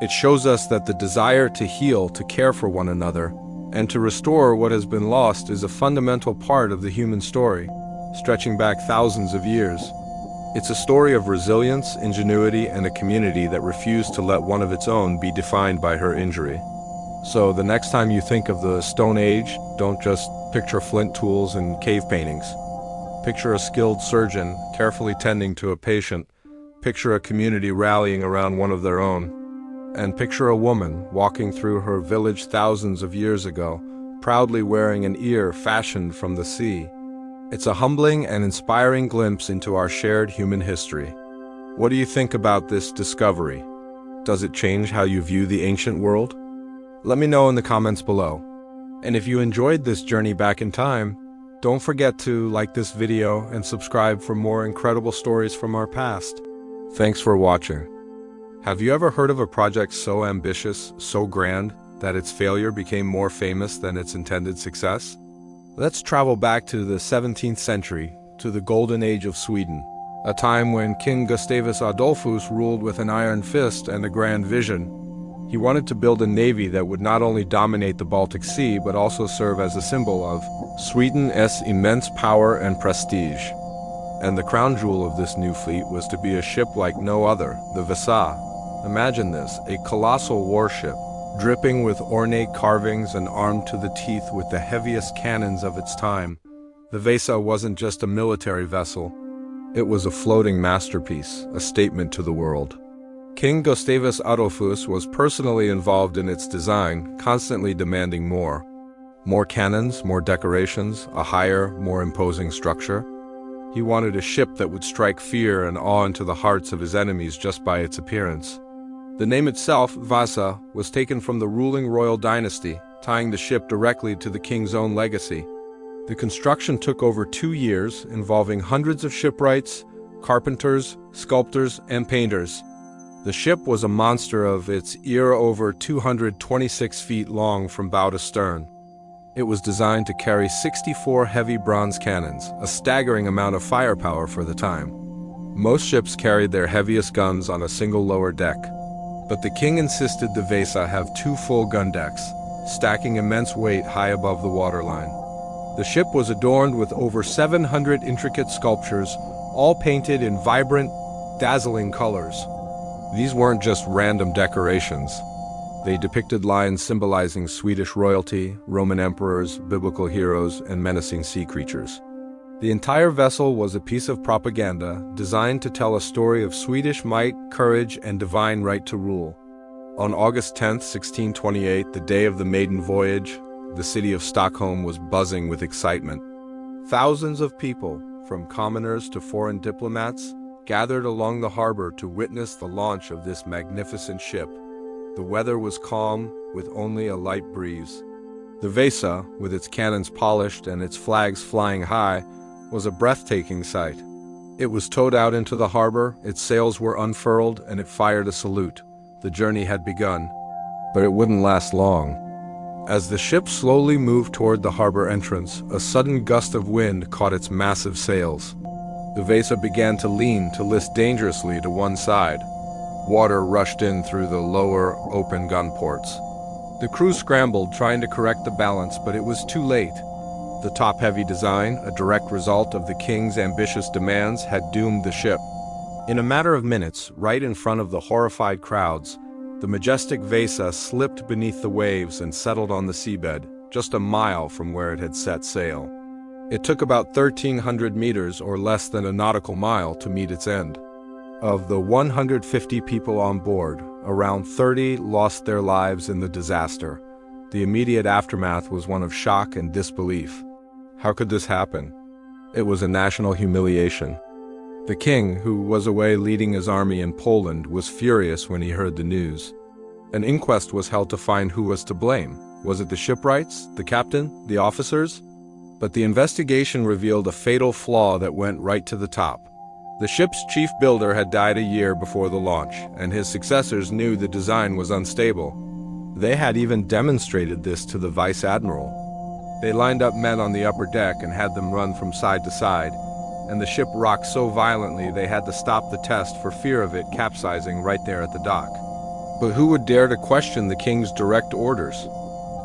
It shows us that the desire to heal, to care for one another, and to restore what has been lost is a fundamental part of the human story, stretching back thousands of years. It's a story of resilience, ingenuity, and a community that refused to let one of its own be defined by her injury. So the next time you think of the Stone Age, don't just picture flint tools and cave paintings. Picture a skilled surgeon carefully tending to a patient. Picture a community rallying around one of their own. And picture a woman walking through her village thousands of years ago, proudly wearing an ear fashioned from the sea. It's a humbling and inspiring glimpse into our shared human history. What do you think about this discovery? Does it change how you view the ancient world? Let me know in the comments below. And if you enjoyed this journey back in time, don't forget to like this video and subscribe for more incredible stories from our past. Thanks for watching. Have you ever heard of a project so ambitious, so grand, that its failure became more famous than its intended success? Let's travel back to the 17th century, to the Golden Age of Sweden, a time when King Gustavus Adolphus ruled with an iron fist and a grand vision. He wanted to build a navy that would not only dominate the Baltic Sea, but also serve as a symbol of Sweden's immense power and prestige. And the crown jewel of this new fleet was to be a ship like no other, the Vasa. Imagine this, a colossal warship, dripping with ornate carvings and armed to the teeth with the heaviest cannons of its time. The Vasa wasn't just a military vessel. It was a floating masterpiece, a statement to the world. King Gustavus Adolphus was personally involved in its design, constantly demanding more. More cannons, more decorations, a higher, more imposing structure. He wanted a ship that would strike fear and awe into the hearts of his enemies just by its appearance. The name itself, Vasa, was taken from the ruling royal dynasty, tying the ship directly to the king's own legacy. The construction took over 2 years, involving hundreds of shipwrights, carpenters, sculptors, and painters. The ship was a monster of its ear, over 226 feet long from bow to stern. It was designed to carry 64 heavy bronze cannons, a staggering amount of firepower for the time. Most ships carried their heaviest guns on a single lower deck, but the king insisted the Vasa have 2 full gun decks, stacking immense weight high above the waterline. The ship was adorned with over 700 intricate sculptures, all painted in vibrant, dazzling colors. These weren't just random decorations. They depicted lions symbolizing Swedish royalty, Roman emperors, biblical heroes, and menacing sea creatures. The entire vessel was a piece of propaganda designed to tell a story of Swedish might, courage, and divine right to rule. On August 10, 1628, the day of the maiden voyage, the city of Stockholm was buzzing with excitement. Thousands of people, from commoners to foreign diplomats, gathered along the harbor to witness the launch of this magnificent ship. The weather was calm, with only a light breeze. The Vasa, with its cannons polished and its flags flying high, was a breathtaking sight. It was towed out into the harbor, its sails were unfurled, and it fired a salute. The journey had begun, but it wouldn't last long. As the ship slowly moved toward the harbor entrance, a sudden gust of wind caught its massive sails. The Vasa began to lean, to list dangerously to one side. Water rushed in through the lower, open gun ports. The crew scrambled, trying to correct the balance, but it was too late. The top-heavy design, a direct result of the king's ambitious demands, had doomed the ship. In a matter of minutes, right in front of the horrified crowds, the majestic Vasa slipped beneath the waves and settled on the seabed, just a mile from where it had set sail. It took about 1,300 meters, or less than a nautical mile, to meet its end. Of the 150 people on board, around 30 lost their lives in the disaster. The immediate aftermath was one of shock and disbelief. How could this happen? It was a national humiliation. The king, who was away leading his army in Poland, was furious when he heard the news. An inquest was held to find who was to blame. Was it the shipwrights, the captain, the officers? But the investigation revealed a fatal flaw that went right to the top. The ship's chief builder had died a year before the launch, and his successors knew the design was unstable. They had even demonstrated this to the vice admiral. They lined up men on the upper deck and had them run from side to side, and the ship rocked so violently they had to stop the test for fear of it capsizing right there at the dock. But who would dare to question the king's direct orders?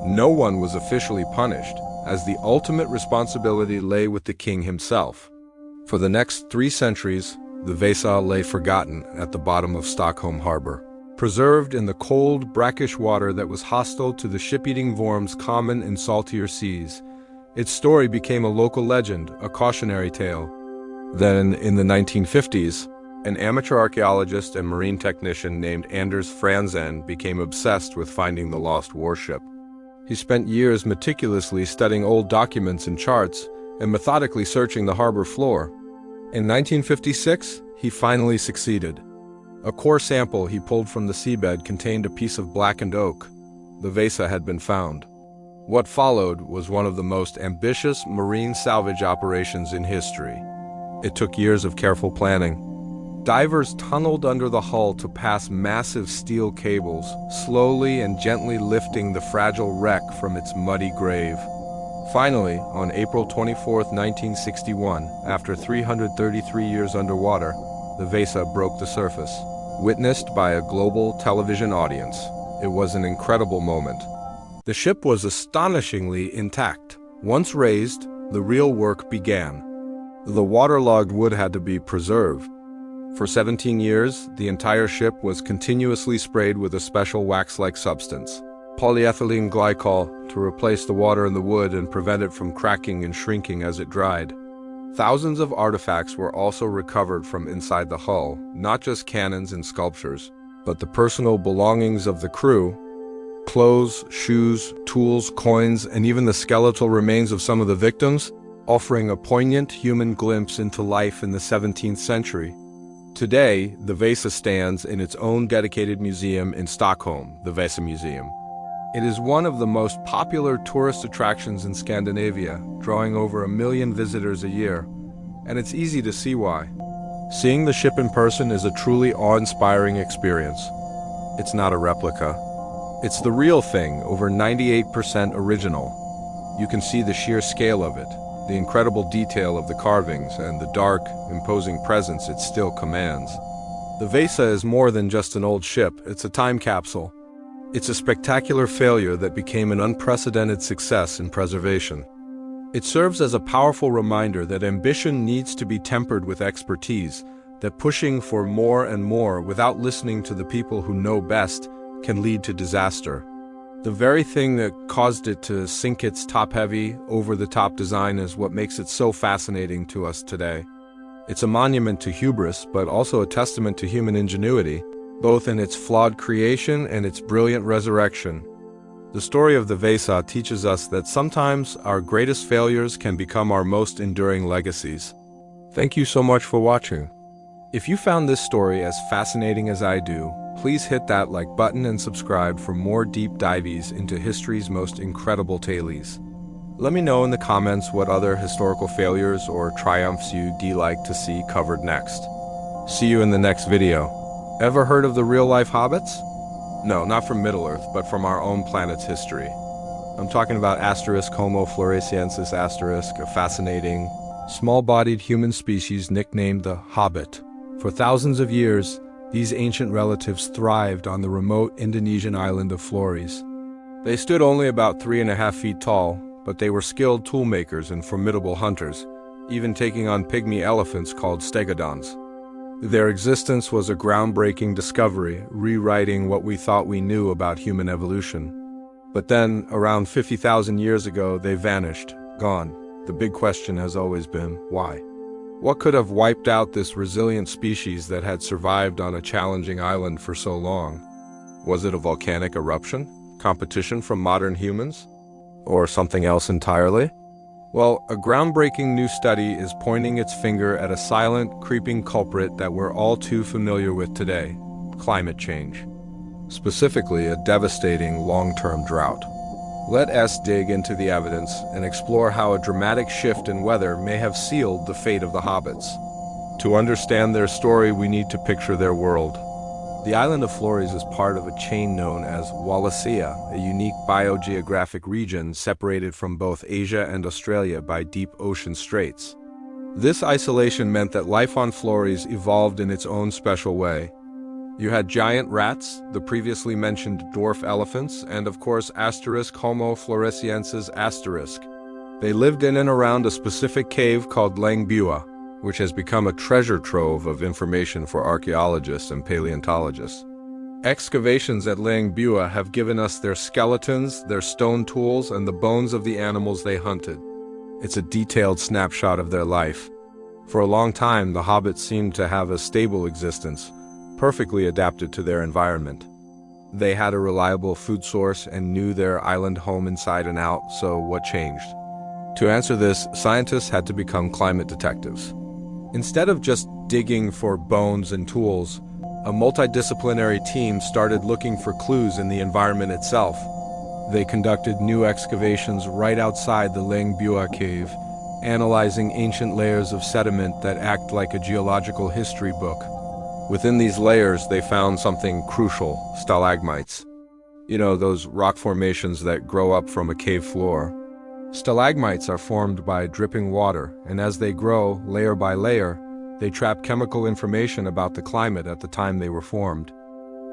No one was officially punished, as the ultimate responsibility lay with the king himself. For the next 3 centuries, the Vasa lay forgotten at the bottom of Stockholm harbor, preserved in the cold, brackish water that was hostile to the ship-eating worms common in saltier seas. Its story became a local legend, a cautionary tale. Then, in the 1950s, an amateur archaeologist and marine technician named Anders Franzén became obsessed with finding the lost warship. He spent years meticulously studying old documents and charts and methodically searching the harbor floor. In 1956, he finally succeeded. A core sample he pulled from the seabed contained a piece of blackened oak. The Vasa had been found. What followed was one of the most ambitious marine salvage operations in history. It took years of careful planning. Divers tunneled under the hull to pass massive steel cables, slowly and gently lifting the fragile wreck from its muddy grave. Finally, on April 24, 1961, after 333 years underwater, the Vasa broke the surface. Witnessed by a global television audience, it was an incredible moment. The ship was astonishingly intact. Once raised, the real work began. The waterlogged wood had to be preserved. For 17 years, the entire ship was continuously sprayed with a special wax-like substance, polyethylene glycol, to replace the water in the wood and prevent it from cracking and shrinking as it dried. Thousands of artifacts were also recovered from inside the hull, not just cannons and sculptures, but the personal belongings of the crew: clothes, shoes, tools, coins, and even the skeletal remains of some of the victims, offering a poignant human glimpse into life in the 17th century. Today, the Vasa stands in its own dedicated museum in Stockholm, the Vasa Museum. It is one of the most popular tourist attractions in Scandinavia, drawing over 1 million visitors a year, and it's easy to see why. Seeing the ship in person is a truly awe-inspiring experience. It's not a replica. It's the real thing, over 98% original. You can see the sheer scale of it, the incredible detail of the carvings, and the dark, imposing presence it still commands. The Vasa is more than just an old ship, it's a time capsule. It's a spectacular failure that became an unprecedented success in preservation. It serves as a powerful reminder that ambition needs to be tempered with expertise, that pushing for more and more without listening to the people who know best can lead to disaster. The very thing that caused it to sink its top-heavy, over-the-top design is what makes it so fascinating to us today. It's a monument to hubris, but also a testament to human ingenuity, both in its flawed creation and its brilliant resurrection. The story of the Vasa teaches us that sometimes our greatest failures can become our most enduring legacies. Thank you so much for watching. If you found this story as fascinating as I do, please hit that like button and subscribe for more deep dives into history's most incredible tales. Let me know in the comments what other historical failures or triumphs you'd like to see covered next. See you in the next video. Ever heard of the real-life hobbits? No, not from Middle-earth, but from our own planet's history. I'm talking about Homo floresiensis *, a fascinating, small-bodied human species nicknamed the Hobbit. For thousands of years, these ancient relatives thrived on the remote Indonesian island of Flores. They stood only about 3.5 feet tall, but they were skilled toolmakers and formidable hunters, even taking on pygmy elephants called stegodons. Their existence was a groundbreaking discovery, rewriting what we thought we knew about human evolution. But then, around 50,000 years ago, they vanished, gone. The big question has always been, why? What could have wiped out this resilient species that had survived on a challenging island for so long? Was it a volcanic eruption? Competition from modern humans? Or something else entirely? Well, a groundbreaking new study is pointing its finger at a silent, creeping culprit that we're all too familiar with today: climate change. Specifically, a devastating long-term drought. Let us dig into the evidence and explore how a dramatic shift in weather may have sealed the fate of the hobbits. To understand their story, we need to picture their world. The island of Flores is part of a chain known as Wallacea, a unique biogeographic region separated from both Asia and Australia by deep ocean straits. This isolation meant that life on Flores evolved in its own special way. You had giant rats, the previously mentioned dwarf elephants, and of course Homo floresiensis *. They lived in and around a specific cave called Lang Bua, which has become a treasure trove of information for archaeologists and paleontologists. Excavations at Lang Bua have given us their skeletons, their stone tools, and the bones of the animals they hunted. It's a detailed snapshot of their life. For a long time, the hobbits seemed to have a stable existence, perfectly adapted to their environment. They had a reliable food source and knew their island home inside and out, so what changed? To answer this, scientists had to become climate detectives. Instead of just digging for bones and tools, a multidisciplinary team started looking for clues in the environment itself. They conducted new excavations right outside the Lang Bua cave, analyzing ancient layers of sediment that act like a geological history book. Within these layers, they found something crucial: stalagmites. You know, those rock formations that grow up from a cave floor. Stalagmites are formed by dripping water, and as they grow, layer by layer, they trap chemical information about the climate at the time they were formed.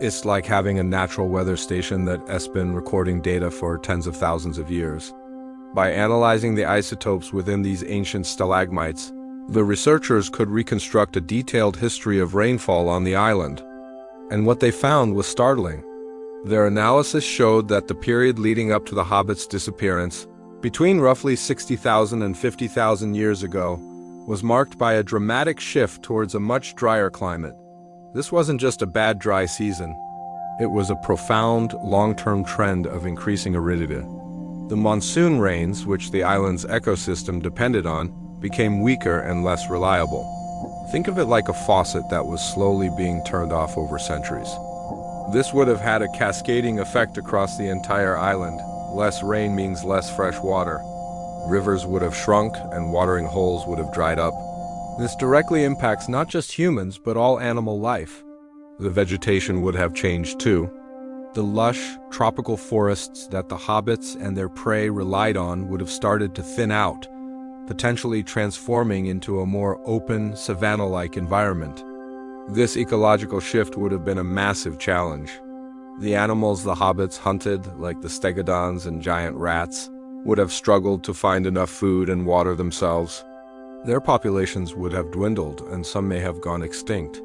It's like having a natural weather station that has been recording data for tens of thousands of years. By analyzing the isotopes within these ancient stalagmites, the researchers could reconstruct a detailed history of rainfall on the island. And what they found was startling. Their analysis showed that the period leading up to the Hobbits' disappearance, between roughly 60,000 and 50,000 years ago, was marked by a dramatic shift towards a much drier climate. This wasn't just a bad dry season. It was a profound, long-term trend of increasing aridity. The monsoon rains, which the island's ecosystem depended on, became weaker and less reliable. Think of it like a faucet that was slowly being turned off over centuries. This would have had a cascading effect across the entire island. Less rain means less fresh water. Rivers would have shrunk and watering holes would have dried up. This directly impacts not just humans, but all animal life. The vegetation would have changed too. The lush, tropical forests that the hobbits and their prey relied on would have started to thin out, potentially transforming into a more open, savanna-like environment. This ecological shift would have been a massive challenge. The animals the hobbits hunted, like the stegodons and giant rats, would have struggled to find enough food and water themselves. Their populations would have dwindled, and some may have gone extinct.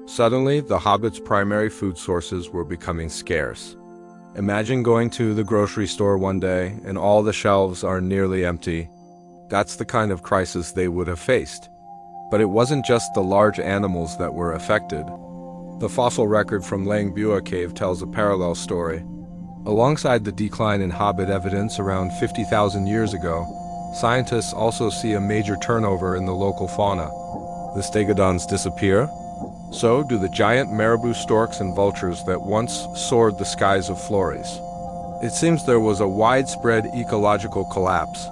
Suddenly, the hobbits' primary food sources were becoming scarce. Imagine going to the grocery store one day and all the shelves are nearly empty. That's the kind of crisis they would have faced. But it wasn't just the large animals that were affected. The fossil record from Langbuae cave tells a parallel story. Alongside the decline in hobbit evidence around 50,000 years ago, scientists also see a major turnover in the local fauna. The stegodons disappear. So do the giant marabou storks and vultures that once soared the skies of Flores. It seems there was a widespread ecological collapse.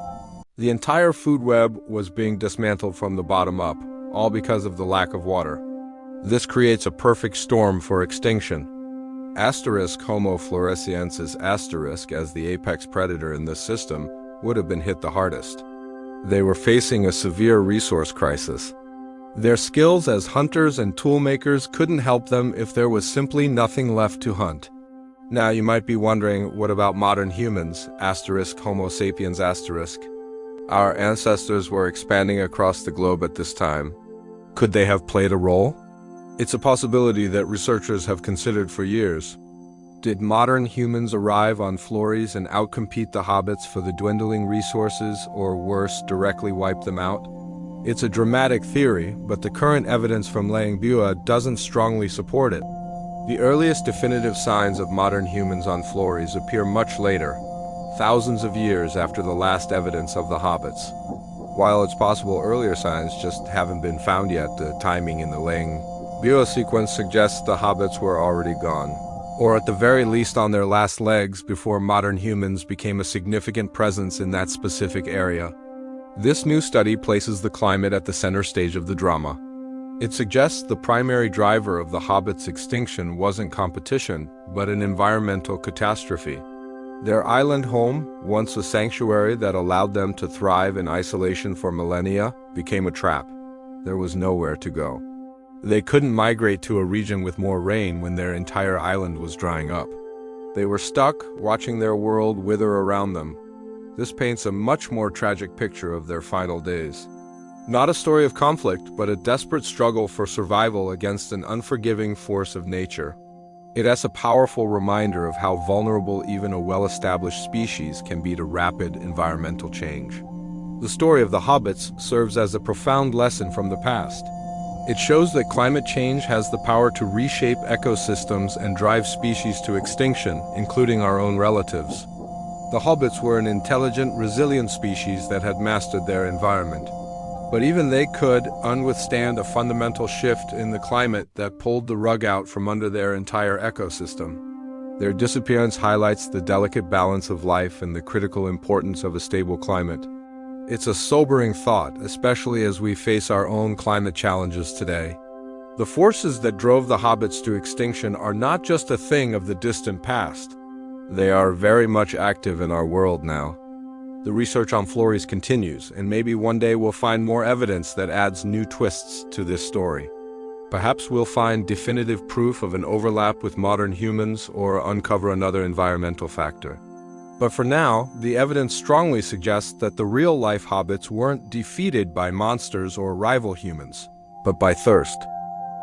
The entire food web was being dismantled from the bottom up, all because of the lack of water. This creates a perfect storm for extinction. Homo floresiensis as the apex predator in this system would have been hit the hardest. They were facing a severe resource crisis. Their skills as hunters and toolmakers couldn't help them if there was simply nothing left to hunt. Now you might be wondering, what about modern humans? Homo sapiens Our ancestors were expanding across the globe at this time. Could they have played a role? It's a possibility that researchers have considered for years. Did modern humans arrive on Flores and outcompete the hobbits for the dwindling resources, or worse, directly wipe them out? It's a dramatic theory, but the current evidence from Langbuae doesn't strongly support it. The earliest definitive signs of modern humans on Flores appear much later, thousands of years after the last evidence of the hobbits. While it's possible earlier signs just haven't been found yet, the timing in the Langbuae sequence suggests the hobbits were already gone, or at the very least on their last legs before modern humans became a significant presence in that specific area. This new study places the climate at the center stage of the drama. It suggests the primary driver of the hobbits' extinction wasn't competition, but an environmental catastrophe. Their island home, once a sanctuary that allowed them to thrive in isolation for millennia, became a trap. There was nowhere to go. They couldn't migrate to a region with more rain when their entire island was drying up. They were stuck, watching their world wither around them. This paints a much more tragic picture of their final days. Not a story of conflict, but a desperate struggle for survival against an unforgiving force of nature. It is a powerful reminder of how vulnerable even a well-established species can be to rapid environmental change. The story of the hobbits serves as a profound lesson from the past. It shows that climate change has the power to reshape ecosystems and drive species to extinction, including our own relatives. The hobbits were an intelligent, resilient species that had mastered their environment. But even they could withstand a fundamental shift in the climate that pulled the rug out from under their entire ecosystem. Their disappearance highlights the delicate balance of life and the critical importance of a stable climate. It's a sobering thought, especially as we face our own climate challenges today. The forces that drove the hobbits to extinction are not just a thing of the distant past. They are very much active in our world now. The research on Flores continues, and maybe one day we'll find more evidence that adds new twists to this story. Perhaps we'll find definitive proof of an overlap with modern humans or uncover another environmental factor. But for now, the evidence strongly suggests that the real-life hobbits weren't defeated by monsters or rival humans, but by thirst.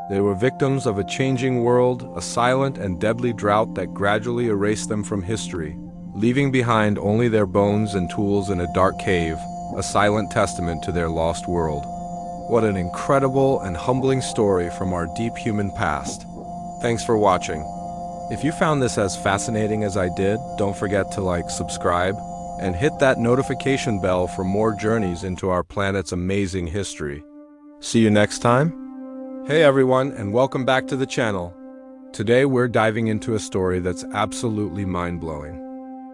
They were victims of a changing world, a silent and deadly drought that gradually erased them from history, leaving behind only their bones and tools in a dark cave, a silent testament to their lost world. What an incredible and humbling story from our deep human past. Thanks for watching. If you found this as fascinating as I did, don't forget to subscribe, and hit that notification bell for more journeys into our planet's amazing history. See you next time. Hey everyone, and welcome back to the channel. Today we're diving into a story that's absolutely mind-blowing.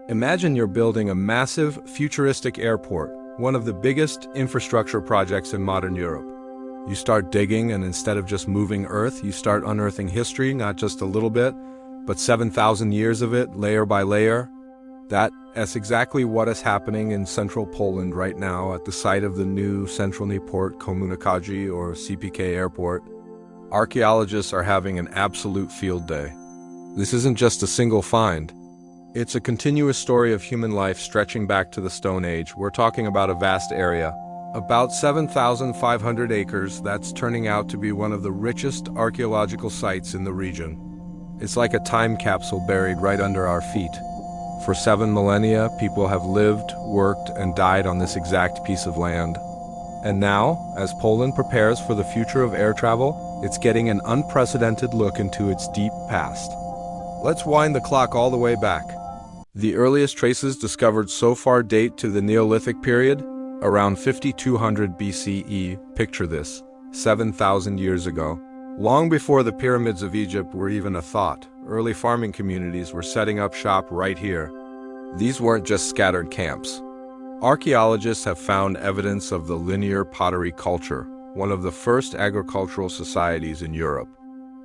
Imagine you're building a massive, futuristic airport, one of the biggest infrastructure projects in modern Europe. You start digging, and instead of just moving Earth, you start unearthing history, not just a little bit, but 7,000 years of it, layer by layer. That's exactly what is happening in central Poland right now at the site of the new Centralny Port Komunikacji, or CPK airport. Archaeologists are having an absolute field day. This isn't just a single find. It's a continuous story of human life stretching back to the Stone Age. We're talking about a vast area, About 7,500 acres, that's turning out to be one of the richest archaeological sites in the region. It's like a time capsule buried right under our feet. For 7 millennia, people have lived, worked, and died on this exact piece of land. And now, as Poland prepares for the future of air travel, it's getting an unprecedented look into its deep past. Let's wind the clock all the way back. The earliest traces discovered so far date to the Neolithic period, around 5200 BCE. Picture this, 7,000 years ago. Long before the pyramids of Egypt were even a thought, early farming communities were setting up shop right here. These weren't just scattered camps. Archaeologists have found evidence of the linear pottery culture, one of the first agricultural societies in Europe.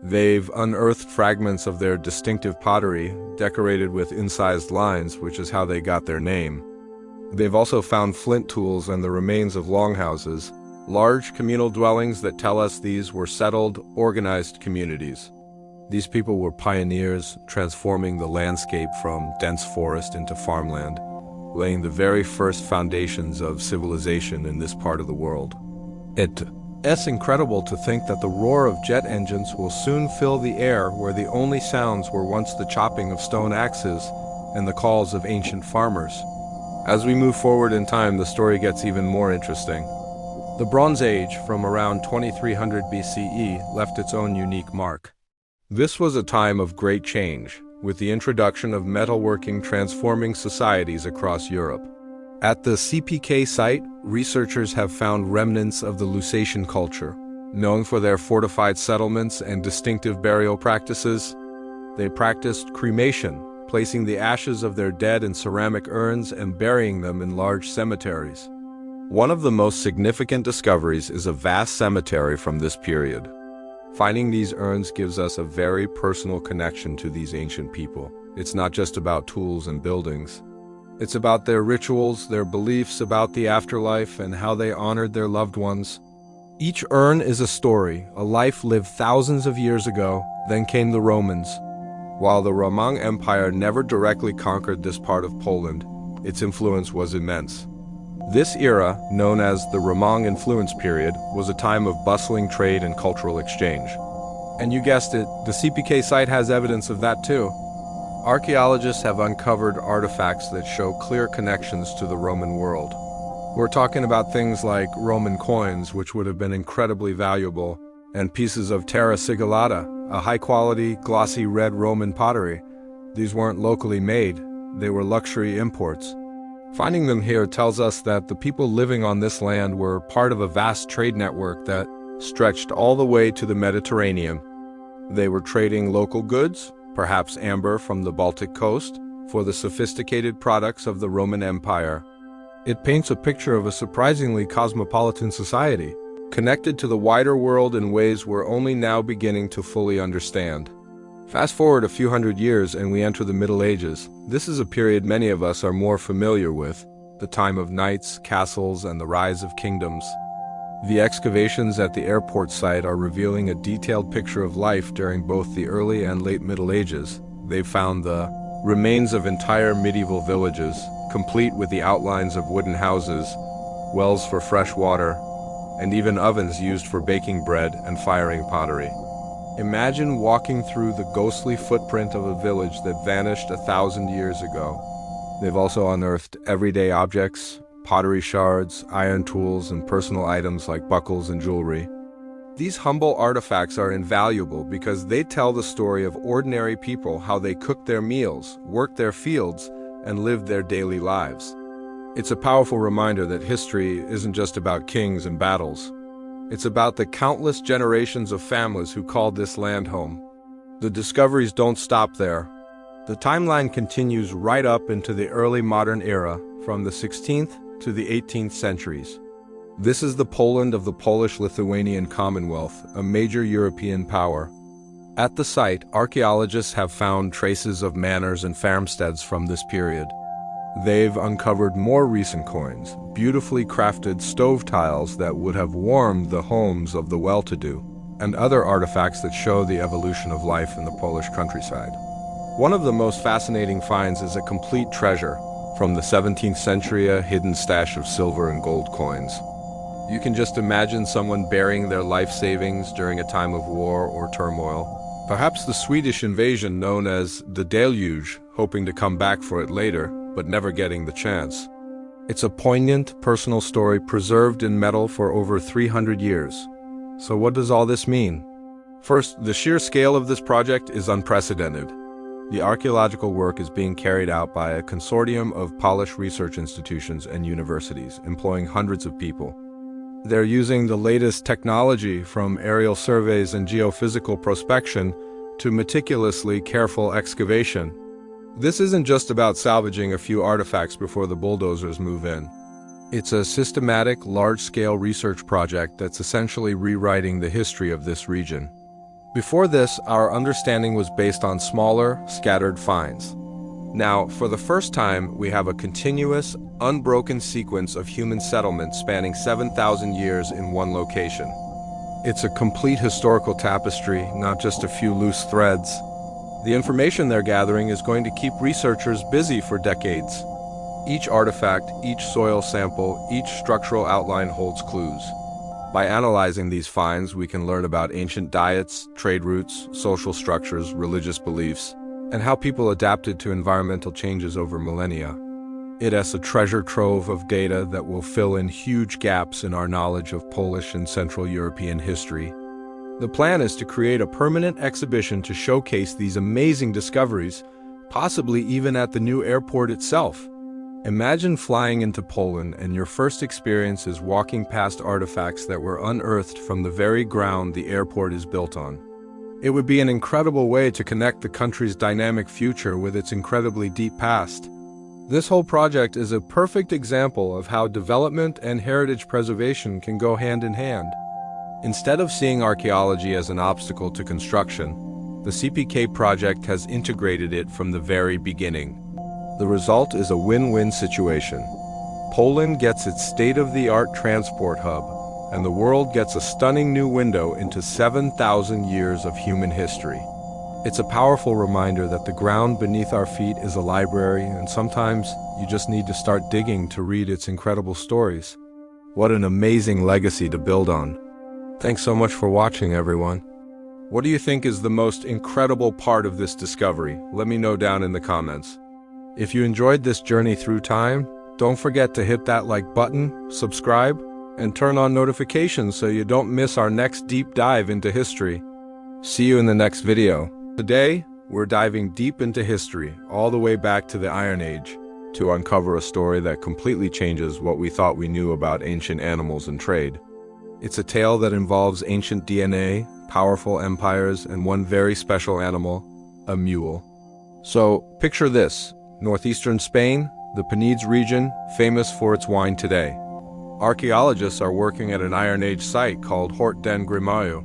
They've unearthed fragments of their distinctive pottery, decorated with incised lines, which is how they got their name. They've also found flint tools and the remains of longhouses, large communal dwellings that tell us these were settled, organized communities. These people were pioneers, transforming the landscape from dense forest into farmland, laying the very first foundations of civilization in this part of the world. It's incredible to think that the roar of jet engines will soon fill the air where the only sounds were once the chopping of stone axes and the calls of ancient farmers. As we move forward in time, the story gets even more interesting. The Bronze Age, from around 2300 BCE, left its own unique mark. This was a time of great change, with the introduction of metalworking transforming societies across Europe. At the CPK site, researchers have found remnants of the Lusatian culture. Known for their fortified settlements and distinctive burial practices, they practiced cremation, placing the ashes of their dead in ceramic urns and burying them in large cemeteries. One of the most significant discoveries is a vast cemetery from this period. Finding these urns gives us a very personal connection to these ancient people. It's not just about tools and buildings. It's about their rituals, their beliefs about the afterlife, and how they honored their loved ones. Each urn is a story, a life lived thousands of years ago. Then came the Romans. While the Roman Empire never directly conquered this part of Poland, its influence was immense. This era, known as the Roman influence period, was a time of bustling trade and cultural exchange. And you guessed it, the CPK site has evidence of that too. Archaeologists have uncovered artifacts that show clear connections to the Roman world. We're talking about things like Roman coins, which would have been incredibly valuable, and pieces of terra sigillata, a high-quality, glossy red Roman pottery. These weren't locally made, they were luxury imports. Finding them here tells us that the people living on this land were part of a vast trade network that stretched all the way to the Mediterranean. They were trading local goods, perhaps amber from the Baltic coast, for the sophisticated products of the Roman Empire. It paints a picture of a surprisingly cosmopolitan society, connected to the wider world in ways we're only now beginning to fully understand. Fast forward a few hundred years and we enter the Middle Ages. This is a period many of us are more familiar with, the time of knights, castles, and the rise of kingdoms. The excavations at the airport site are revealing a detailed picture of life during both the early and late Middle Ages. They've found the remains of entire medieval villages, complete with the outlines of wooden houses, wells for fresh water, and even ovens used for baking bread and firing pottery. Imagine walking through the ghostly footprint of a village that vanished 1,000 years ago. They've also unearthed everyday objects, pottery shards, iron tools, and personal items like buckles and jewelry. These humble artifacts are invaluable because they tell the story of ordinary people, how they cooked their meals, worked their fields, and lived their daily lives. It's a powerful reminder that history isn't just about kings and battles. It's about the countless generations of families who called this land home. The discoveries don't stop there. The timeline continues right up into the early modern era, from the 16th to the 18th centuries. This is the Poland of the Polish-Lithuanian Commonwealth, a major European power. At the site, archaeologists have found traces of manors and farmsteads from this period. They've uncovered more recent coins, beautifully crafted stove tiles that would have warmed the homes of the well-to-do, and other artifacts that show the evolution of life in the Polish countryside. One of the most fascinating finds is a complete treasure from the 17th century, a hidden stash of silver and gold coins. You can just imagine someone burying their life savings during a time of war or turmoil. Perhaps the Swedish invasion known as the Deluge, hoping to come back for it later, but never getting the chance. It's a poignant, personal story preserved in metal for over 300 years. So what does all this mean? First, the sheer scale of this project is unprecedented. The archaeological work is being carried out by a consortium of Polish research institutions and universities, employing hundreds of people. They're using the latest technology from aerial surveys and geophysical prospection to meticulously careful excavation. This isn't just about salvaging a few artifacts before the bulldozers move in. It's a systematic, large-scale research project that's essentially rewriting the history of this region. Before this, our understanding was based on smaller, scattered finds. Now, for the first time, we have a continuous, unbroken sequence of human settlement spanning 7,000 years in one location. It's a complete historical tapestry, not just a few loose threads. The information they're gathering is going to keep researchers busy for decades. Each artifact, each soil sample, each structural outline holds clues. By analyzing these finds, we can learn about ancient diets, trade routes, social structures, religious beliefs, and how people adapted to environmental changes over millennia. It's a treasure trove of data that will fill in huge gaps in our knowledge of Polish and Central European history. The plan is to create a permanent exhibition to showcase these amazing discoveries, possibly even at the new airport itself. Imagine flying into Poland and your first experience is walking past artifacts that were unearthed from the very ground the airport is built on. It would be an incredible way to connect the country's dynamic future with its incredibly deep past. This whole project is a perfect example of how development and heritage preservation can go hand in hand. Instead of seeing archaeology as an obstacle to construction, the CPK project has integrated it from the very beginning. The result is a win-win situation. Poland gets its state-of-the-art transport hub, and the world gets a stunning new window into 7,000 years of human history. It's a powerful reminder that the ground beneath our feet is a library, and sometimes you just need to start digging to read its incredible stories. What an amazing legacy to build on. Thanks so much for watching, everyone. What do you think is the most incredible part of this discovery? Let me know down in the comments. If you enjoyed this journey through time, don't forget to hit that like button, subscribe, and turn on notifications so you don't miss our next deep dive into history. See you in the next video. Today, we're diving deep into history, all the way back to the Iron Age, to uncover a story that completely changes what we thought we knew about ancient animals and trade. It's a tale that involves ancient DNA, powerful empires, and one very special animal, a mule. So, picture this. Northeastern Spain, the Penedès region, famous for its wine today. Archaeologists are working at an Iron Age site called Hort den Grimoire.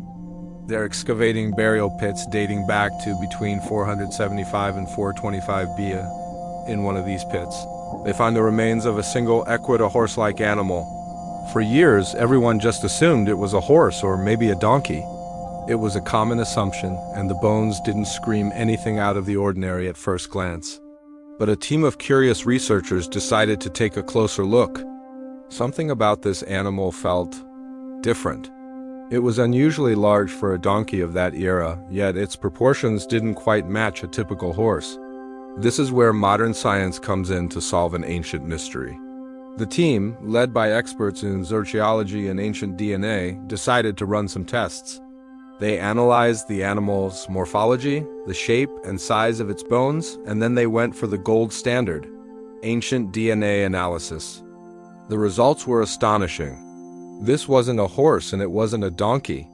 They're excavating burial pits dating back to between 475 and 425 BA. In one of these pits, they find the remains of a single equid, horse-like animal. For years, everyone just assumed it was a horse or maybe a donkey. It was a common assumption, and the bones didn't scream anything out of the ordinary at first glance. But a team of curious researchers decided to take a closer look. Something about this animal felt different. It was unusually large for a donkey of that era, yet its proportions didn't quite match a typical horse. This is where modern science comes in to solve an ancient mystery. The team, led by experts in zoology and ancient DNA, decided to run some tests. They analyzed the animal's morphology, the shape and size of its bones, and then they went for the gold standard, ancient DNA analysis. The results were astonishing. This wasn't a horse and it wasn't a donkey.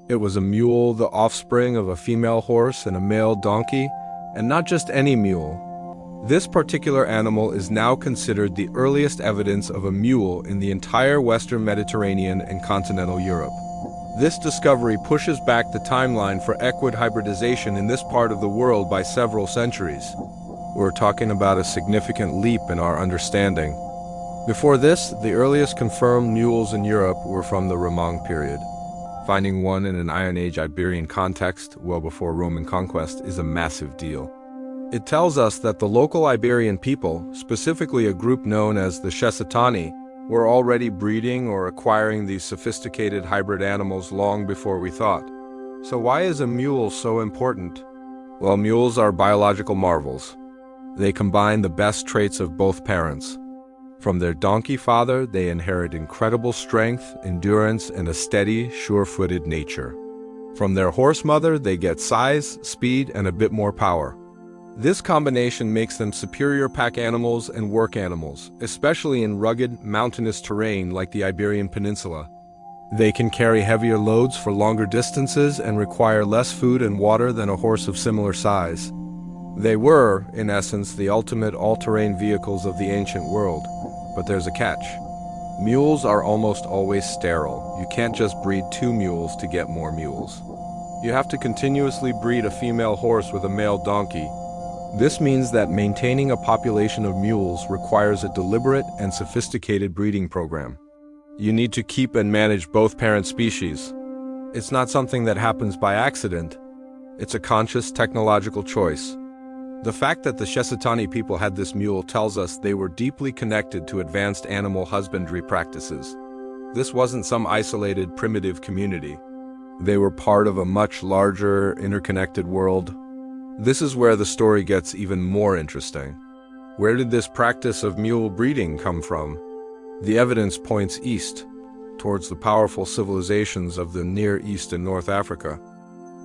It was a mule, the offspring of a female horse and a male donkey, and not just any mule. This particular animal is now considered the earliest evidence of a mule in the entire Western Mediterranean and continental Europe. This discovery pushes back the timeline for equid hybridization in this part of the world by several centuries. We're talking about a significant leap in our understanding. Before this, the earliest confirmed mules in Europe were from the Roman period. Finding one in an Iron Age Iberian context, well before Roman conquest, is a massive deal. It tells us that the local Iberian people, specifically a group known as the Chesitani, We're already breeding or acquiring these sophisticated hybrid animals long before we thought. So why is a mule so important? Well, mules are biological marvels. They combine the best traits of both parents. From their donkey father, they inherit incredible strength, endurance, and a steady, sure-footed nature. From their horse mother, they get size, speed, and a bit more power. This combination makes them superior pack animals and work animals, especially in rugged, mountainous terrain like the Iberian Peninsula. They can carry heavier loads for longer distances and require less food and water than a horse of similar size. They were, in essence, the ultimate all-terrain vehicles of the ancient world. But there's a catch. Mules are almost always sterile. You can't just breed 2 mules to get more mules. You have to continuously breed a female horse with a male donkey. This means that maintaining a population of mules requires a deliberate and sophisticated breeding program. You need to keep and manage both parent species. It's not something that happens by accident. It's a conscious technological choice. The fact that the Sheshetani people had this mule tells us they were deeply connected to advanced animal husbandry practices. This wasn't some isolated, primitive community. They were part of a much larger, interconnected world. This is where the story gets even more interesting. Where did this practice of mule breeding come from? The evidence points east, towards the powerful civilizations of the Near East and North Africa.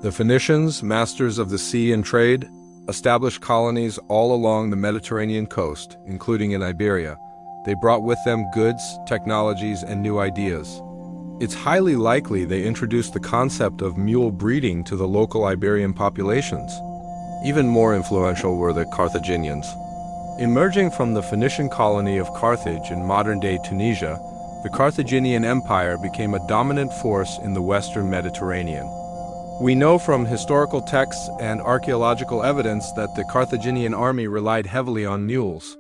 The Phoenicians, masters of the sea and trade, established colonies all along the Mediterranean coast, including in Iberia. They brought with them goods, technologies, and new ideas. It's highly likely they introduced the concept of mule breeding to the local Iberian populations. Even more influential were the Carthaginians. Emerging from the Phoenician colony of Carthage in modern-day Tunisia, the Carthaginian Empire became a dominant force in the Western Mediterranean. We know from historical texts and archaeological evidence that the Carthaginian army relied heavily on mules.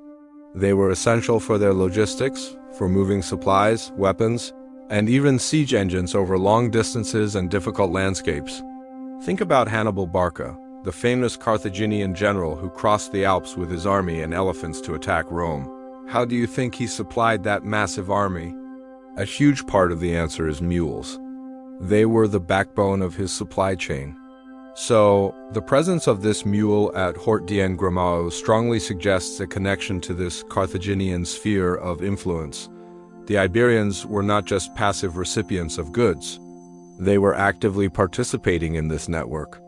They were essential for their logistics, for moving supplies, weapons, and even siege engines over long distances and difficult landscapes. Think about Hannibal Barca, the famous Carthaginian general who crossed the Alps with his army and elephants to attack Rome. How do you think he supplied that massive army? A huge part of the answer is mules. They were the backbone of his supply chain. So, the presence of this mule at Hort d'en Gramao strongly suggests a connection to this Carthaginian sphere of influence. The Iberians were not just passive recipients of goods. They were actively participating in this network.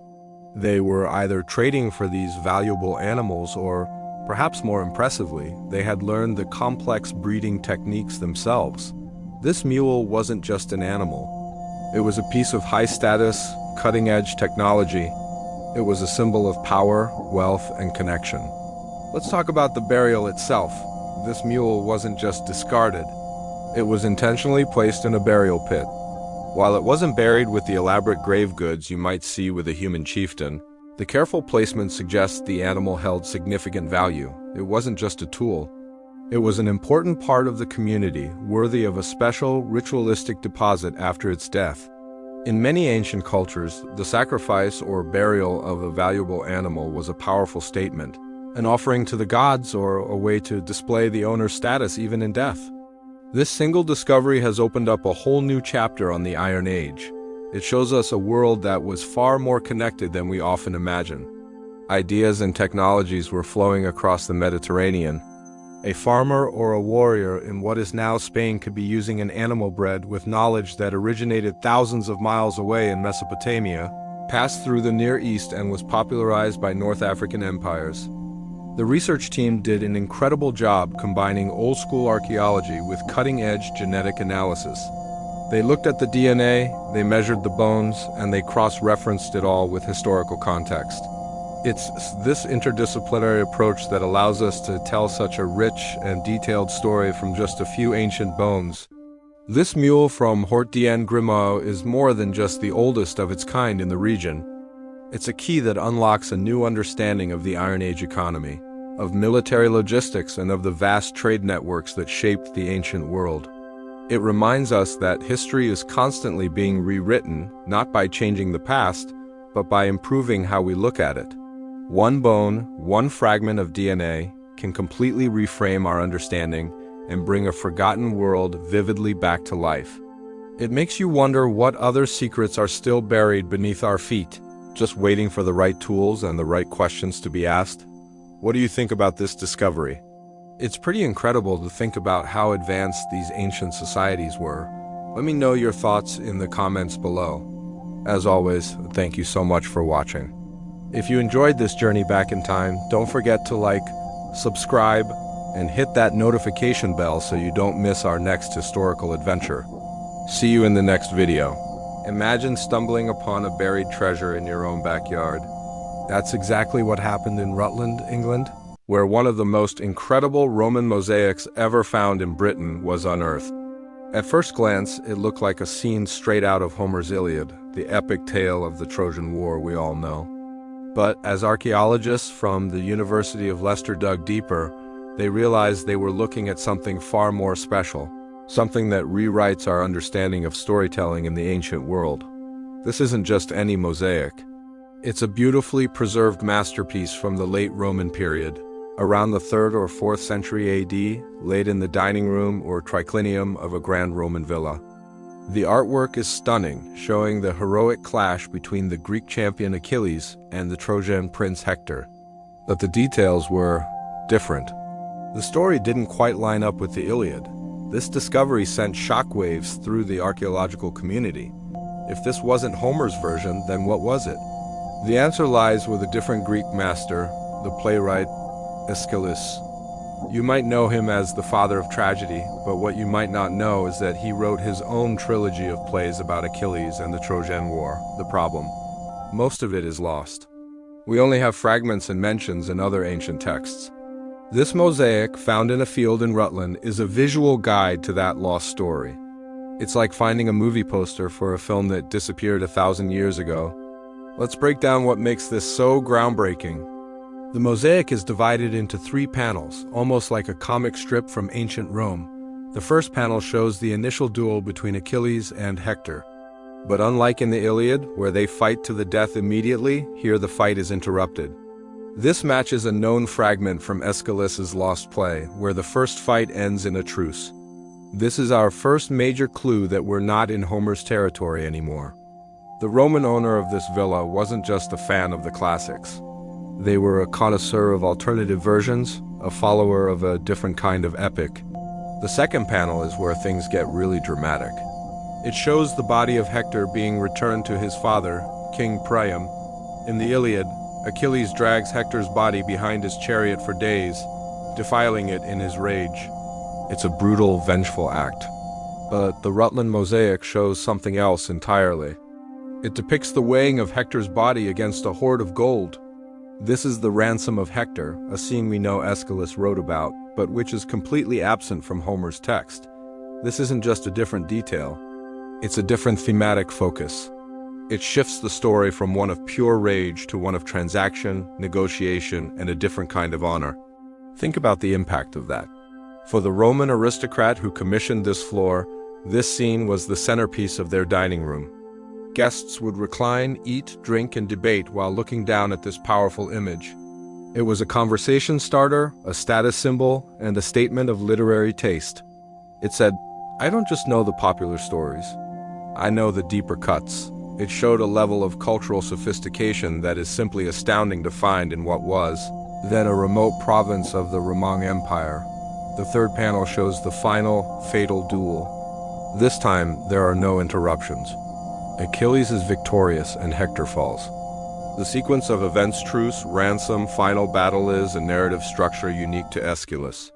They were either trading for these valuable animals or, perhaps more impressively, they had learned the complex breeding techniques themselves. This mule wasn't just an animal. It was a piece of high-status, cutting-edge technology. It was a symbol of power, wealth, and connection. Let's talk about the burial itself. This mule wasn't just discarded. It was intentionally placed in a burial pit. While it wasn't buried with the elaborate grave goods you might see with a human chieftain, the careful placement suggests the animal held significant value. It wasn't just a tool. It was an important part of the community, worthy of a special ritualistic deposit after its death. In many ancient cultures, the sacrifice or burial of a valuable animal was a powerful statement, an offering to the gods or a way to display the owner's status even in death. This single discovery has opened up a whole new chapter on the Iron Age. It shows us a world that was far more connected than we often imagine. Ideas and technologies were flowing across the Mediterranean. A farmer or a warrior in what is now Spain could be using an animal bred with knowledge that originated thousands of miles away in Mesopotamia, passed through the Near East and was popularized by North African empires. The research team did an incredible job combining old-school archaeology with cutting-edge genetic analysis. They looked at the DNA, they measured the bones, and they cross-referenced it all with historical context. It's this interdisciplinary approach that allows us to tell such a rich and detailed story from just a few ancient bones. This mule from Hort d'en Gramao is more than just the oldest of its kind in the region. It's a key that unlocks a new understanding of the Iron Age economy, of military logistics, and of the vast trade networks that shaped the ancient world. It reminds us that history is constantly being rewritten, not by changing the past, but by improving how we look at it. One bone, one fragment of DNA, can completely reframe our understanding, and bring a forgotten world vividly back to life. It makes you wonder what other secrets are still buried beneath our feet, just waiting for the right tools and the right questions to be asked. What do you think about this discovery? It's pretty incredible to think about how advanced these ancient societies were. Let me know your thoughts in the comments below. As always, thank you so much for watching. If you enjoyed this journey back in time, don't forget to like, subscribe, and hit that notification bell so you don't miss our next historical adventure. See you in the next video. Imagine stumbling upon a buried treasure in your own backyard. That's exactly what happened in Rutland, England, where one of the most incredible Roman mosaics ever found in Britain was unearthed. At first glance, it looked like a scene straight out of Homer's Iliad, the epic tale of the Trojan War we all know. But as archaeologists from the University of Leicester dug deeper, they realized they were looking at something far more special, something that rewrites our understanding of storytelling in the ancient world. This isn't just any mosaic. It's a beautifully preserved masterpiece from the late Roman period, around the 3rd or 4th century AD, laid in the dining room or triclinium of a grand Roman villa. The artwork is stunning, showing the heroic clash between the Greek champion Achilles and the Trojan prince Hector. But the details were different. The story didn't quite line up with the Iliad. This discovery sent shockwaves through the archaeological community. If this wasn't Homer's version, then what was it? The answer lies with a different Greek master, the playwright Aeschylus. You might know him as the father of tragedy, but what you might not know is that he wrote his own trilogy of plays about Achilles and the Trojan War. The problem: most of it is lost. We only have fragments and mentions in other ancient texts. This mosaic, found in a field in Rutland, is a visual guide to that lost story. It's like finding a movie poster for a film that disappeared 1,000 years ago. Let's break down what makes this so groundbreaking. The mosaic is divided into 3 panels, almost like a comic strip from ancient Rome. The first panel shows the initial duel between Achilles and Hector. But unlike in the Iliad, where they fight to the death immediately, here the fight is interrupted. This matches a known fragment from Aeschylus's lost play, where the first fight ends in a truce. This is our first major clue that we're not in Homer's territory anymore. The Roman owner of this villa wasn't just a fan of the classics. They were a connoisseur of alternative versions, a follower of a different kind of epic. The second panel is where things get really dramatic. It shows the body of Hector being returned to his father, King Priam. In the Iliad, Achilles drags Hector's body behind his chariot for days, defiling it in his rage. It's a brutal, vengeful act. But the Rutland mosaic shows something else entirely. It depicts the weighing of Hector's body against a hoard of gold. This is the ransom of Hector, a scene we know Aeschylus wrote about, but which is completely absent from Homer's text. This isn't just a different detail. It's a different thematic focus. It shifts the story from one of pure rage to one of transaction, negotiation, and a different kind of honor. Think about the impact of that. For the Roman aristocrat who commissioned this floor, this scene was the centerpiece of their dining room. Guests would recline, eat, drink, and debate while looking down at this powerful image. It was a conversation starter, a status symbol, and a statement of literary taste. It said, "I don't just know the popular stories. I know the deeper cuts." It showed a level of cultural sophistication that is simply astounding to find in what was then a remote province of the Roman Empire. The third panel shows the final, fatal duel. This time, there are no interruptions. Achilles is victorious and Hector falls. The sequence of events, truce, ransom, final battle is a narrative structure unique to Aeschylus.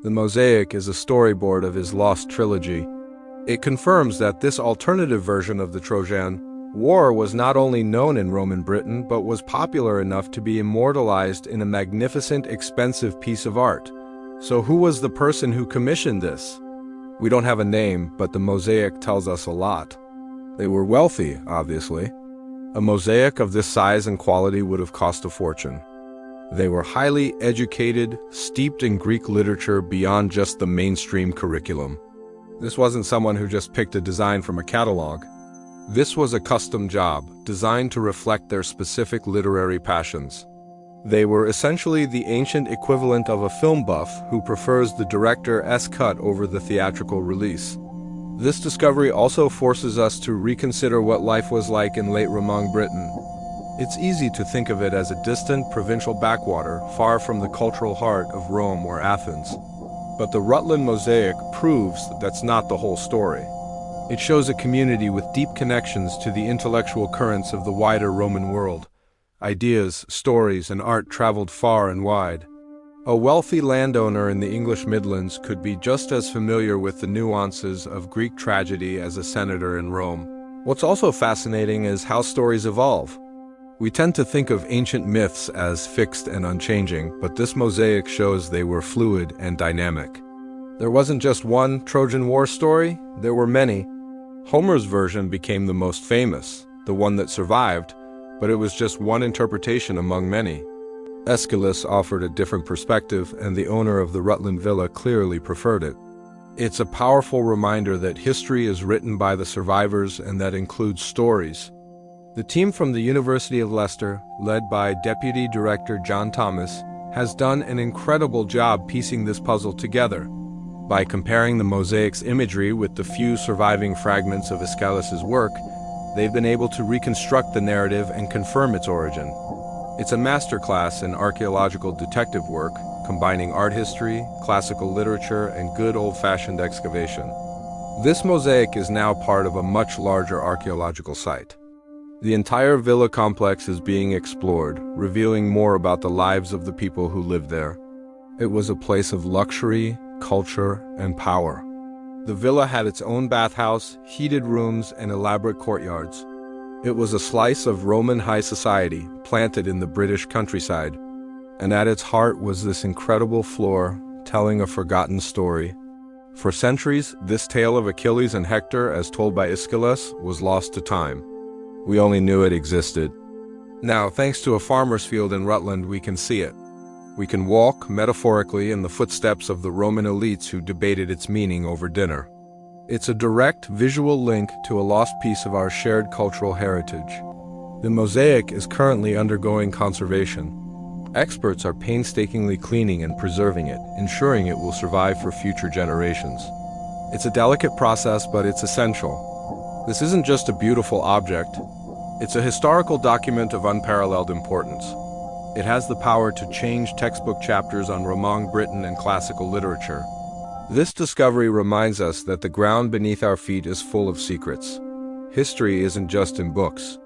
The mosaic is a storyboard of his lost trilogy. It confirms that this alternative version of the Trojan War was not only known in Roman Britain, but was popular enough to be immortalized in a magnificent, expensive piece of art. So who was the person who commissioned this? We don't have a name, but the mosaic tells us a lot. They were wealthy, obviously. A mosaic of this size and quality would have cost a fortune. They were highly educated, steeped in Greek literature beyond just the mainstream curriculum. This wasn't someone who just picked a design from a catalog. This was a custom job, designed to reflect their specific literary passions. They were essentially the ancient equivalent of a film buff who prefers the director's cut over the theatrical release. This discovery also forces us to reconsider what life was like in late Roman Britain. It's easy to think of it as a distant provincial backwater, far from the cultural heart of Rome or Athens. But the Rutland mosaic proves that that's not the whole story. It shows a community with deep connections to the intellectual currents of the wider Roman world. Ideas, stories, and art traveled far and wide. A wealthy landowner in the English Midlands could be just as familiar with the nuances of Greek tragedy as a senator in Rome. What's also fascinating is how stories evolve. We tend to think of ancient myths as fixed and unchanging, but this mosaic shows they were fluid and dynamic. There wasn't just one Trojan War story, there were many. Homer's version became the most famous, the one that survived, but it was just one interpretation among many. Aeschylus offered a different perspective, and the owner of the Rutland villa clearly preferred it. It's a powerful reminder that history is written by the survivors, and that includes stories. The team from the University of Leicester, led by Deputy Director John Thomas, has done an incredible job piecing this puzzle together. By comparing the mosaic's imagery with the few surviving fragments of Aeschylus's work, they've been able to reconstruct the narrative and confirm its origin. It's a masterclass in archaeological detective work, combining art history, classical literature, and good old-fashioned excavation. This mosaic is now part of a much larger archaeological site. The entire villa complex is being explored, revealing more about the lives of the people who lived there. It was a place of luxury, culture, and power. The villa had its own bathhouse, heated rooms, and elaborate courtyards. It was a slice of Roman high society, planted in the British countryside. And at its heart was this incredible floor, telling a forgotten story. For centuries, this tale of Achilles and Hector, as told by Aeschylus, was lost to time. We only knew it existed. Now, thanks to a farmer's field in Rutland, we can see it. We can walk, metaphorically, in the footsteps of the Roman elites who debated its meaning over dinner. It's a direct, visual link to a lost piece of our shared cultural heritage. The mosaic is currently undergoing conservation. Experts are painstakingly cleaning and preserving it, ensuring it will survive for future generations. It's a delicate process, but it's essential. This isn't just a beautiful object. It's a historical document of unparalleled importance. It has the power to change textbook chapters on Roman Britain and classical literature. This discovery reminds us that the ground beneath our feet is full of secrets. History isn't just in books.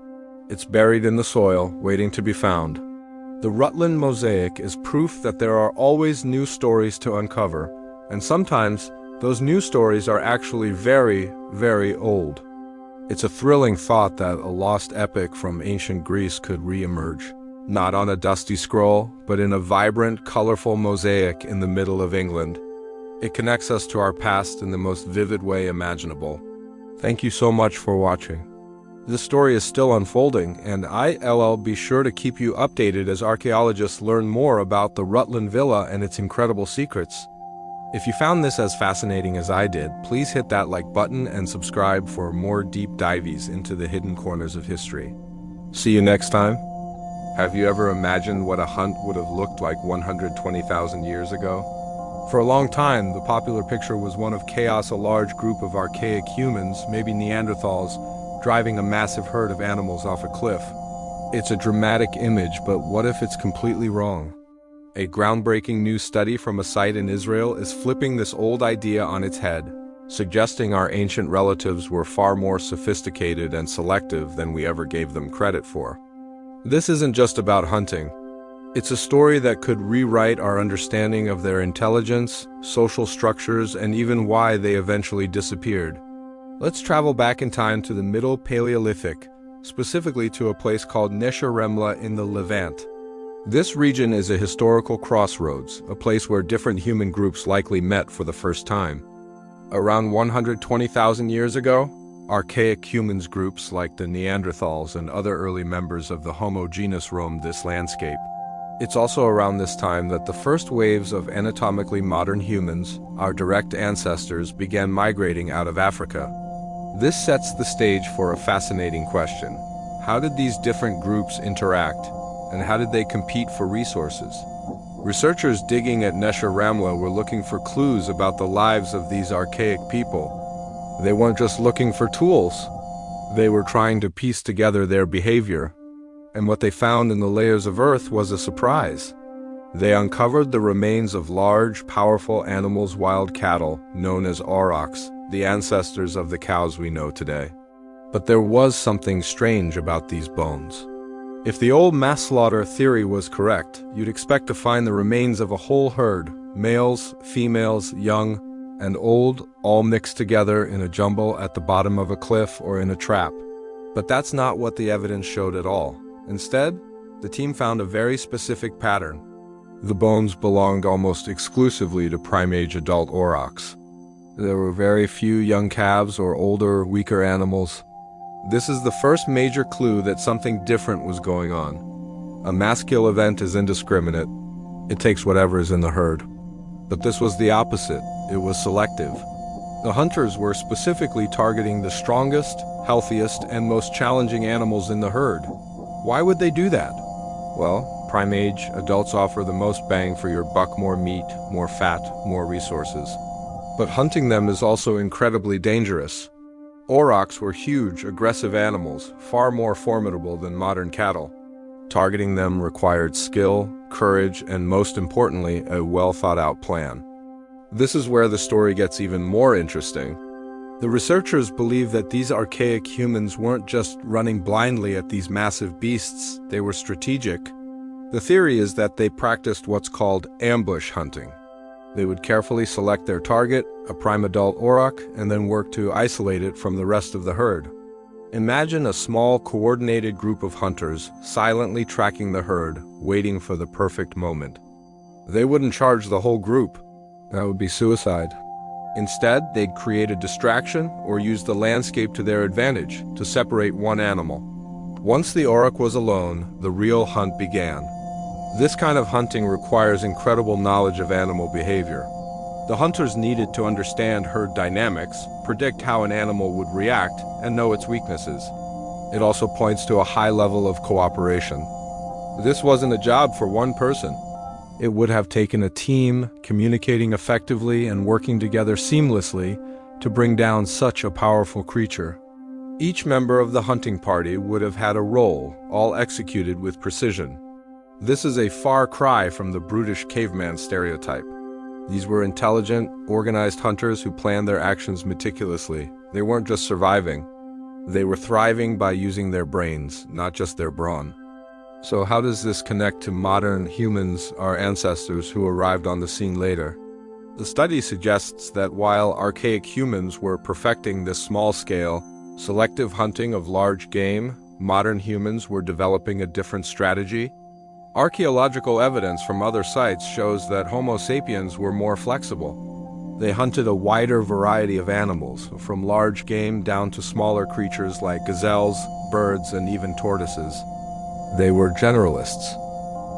It's buried in the soil, waiting to be found. The Rutland mosaic is proof that there are always new stories to uncover, and sometimes those new stories are actually very, very old. It's a thrilling thought that a lost epic from ancient Greece could re-emerge, not on a dusty scroll, but in a vibrant, colorful mosaic in the middle of England. It connects us to our past in the most vivid way imaginable. Thank you so much for watching. This story is still unfolding, and I'll be sure to keep you updated as archaeologists learn more about the Rutland Villa and its incredible secrets. If you found this as fascinating as I did, please hit that like button and subscribe for more deep dives into the hidden corners of history. See you next time. Have you ever imagined what a hunt would have looked like 120,000 years ago? For a long time, the popular picture was one of chaos, a large group of archaic humans, maybe Neanderthals, driving a massive herd of animals off a cliff. It's a dramatic image, but what if it's completely wrong? A groundbreaking new study from a site in Israel is flipping this old idea on its head, suggesting our ancient relatives were far more sophisticated and selective than we ever gave them credit for. This isn't just about hunting. It's a story that could rewrite our understanding of their intelligence, social structures, and even why they eventually disappeared. Let's travel back in time to the Middle Paleolithic, specifically to a place called Nesharemla in the Levant. This region is a historical crossroads, a place where different human groups likely met for the first time. Around 120,000 years ago, archaic humans groups like the Neanderthals and other early members of the Homo genus roamed this landscape. It's also around this time that the first waves of anatomically modern humans, our direct ancestors, began migrating out of Africa. This sets the stage for a fascinating question. How did these different groups interact? And how did they compete for resources? Researchers digging at Nesher Ramla were looking for clues about the lives of these archaic people. They weren't just looking for tools. They were trying to piece together their behavior. And what they found in the layers of earth was a surprise. They uncovered the remains of large, powerful animals, wild cattle, known as aurochs, the ancestors of the cows we know today. But there was something strange about these bones. If the old mass slaughter theory was correct, you'd expect to find the remains of a whole herd, males, females, young, and old, all mixed together in a jumble at the bottom of a cliff or in a trap. But that's not what the evidence showed at all. Instead, the team found a very specific pattern. The bones belonged almost exclusively to prime-age adult aurochs. There were very few young calves or older, weaker animals. This is the first major clue that something different was going on. A mass kill event is indiscriminate. It takes whatever is in the herd. But this was the opposite. It was selective. The hunters were specifically targeting the strongest, healthiest, and most challenging animals in the herd. Why would they do that? Well, prime age adults offer the most bang for your buck, more meat, more fat, more resources. But hunting them is also incredibly dangerous. Aurochs were huge, aggressive animals, far more formidable than modern cattle. Targeting them required skill, courage, and most importantly, a well-thought-out plan. This is where the story gets even more interesting. The researchers believe that these archaic humans weren't just running blindly at these massive beasts, they were strategic. The theory is that they practiced what's called ambush hunting. They would carefully select their target, a prime adult auroch, and then work to isolate it from the rest of the herd. Imagine a small, coordinated group of hunters silently tracking the herd, waiting for the perfect moment. They wouldn't charge the whole group. That would be suicide. Instead, they'd create a distraction or use the landscape to their advantage to separate one animal. Once the auroch was alone, the real hunt began. This kind of hunting requires incredible knowledge of animal behavior. The hunters needed to understand herd dynamics, predict how an animal would react, and know its weaknesses. It also points to a high level of cooperation. This wasn't a job for one person. It would have taken a team communicating effectively and working together seamlessly to bring down such a powerful creature. Each member of the hunting party would have had a role, all executed with precision. This is a far cry from the brutish caveman stereotype. These were intelligent, organized hunters who planned their actions meticulously. They weren't just surviving. They were thriving by using their brains, not just their brawn. So how does this connect to modern humans, our ancestors who arrived on the scene later? The study suggests that while archaic humans were perfecting this small-scale, selective hunting of large game, modern humans were developing a different strategy. Archaeological evidence from other sites shows that Homo sapiens were more flexible. They hunted a wider variety of animals, from large game down to smaller creatures like gazelles, birds, and even tortoises. They were generalists.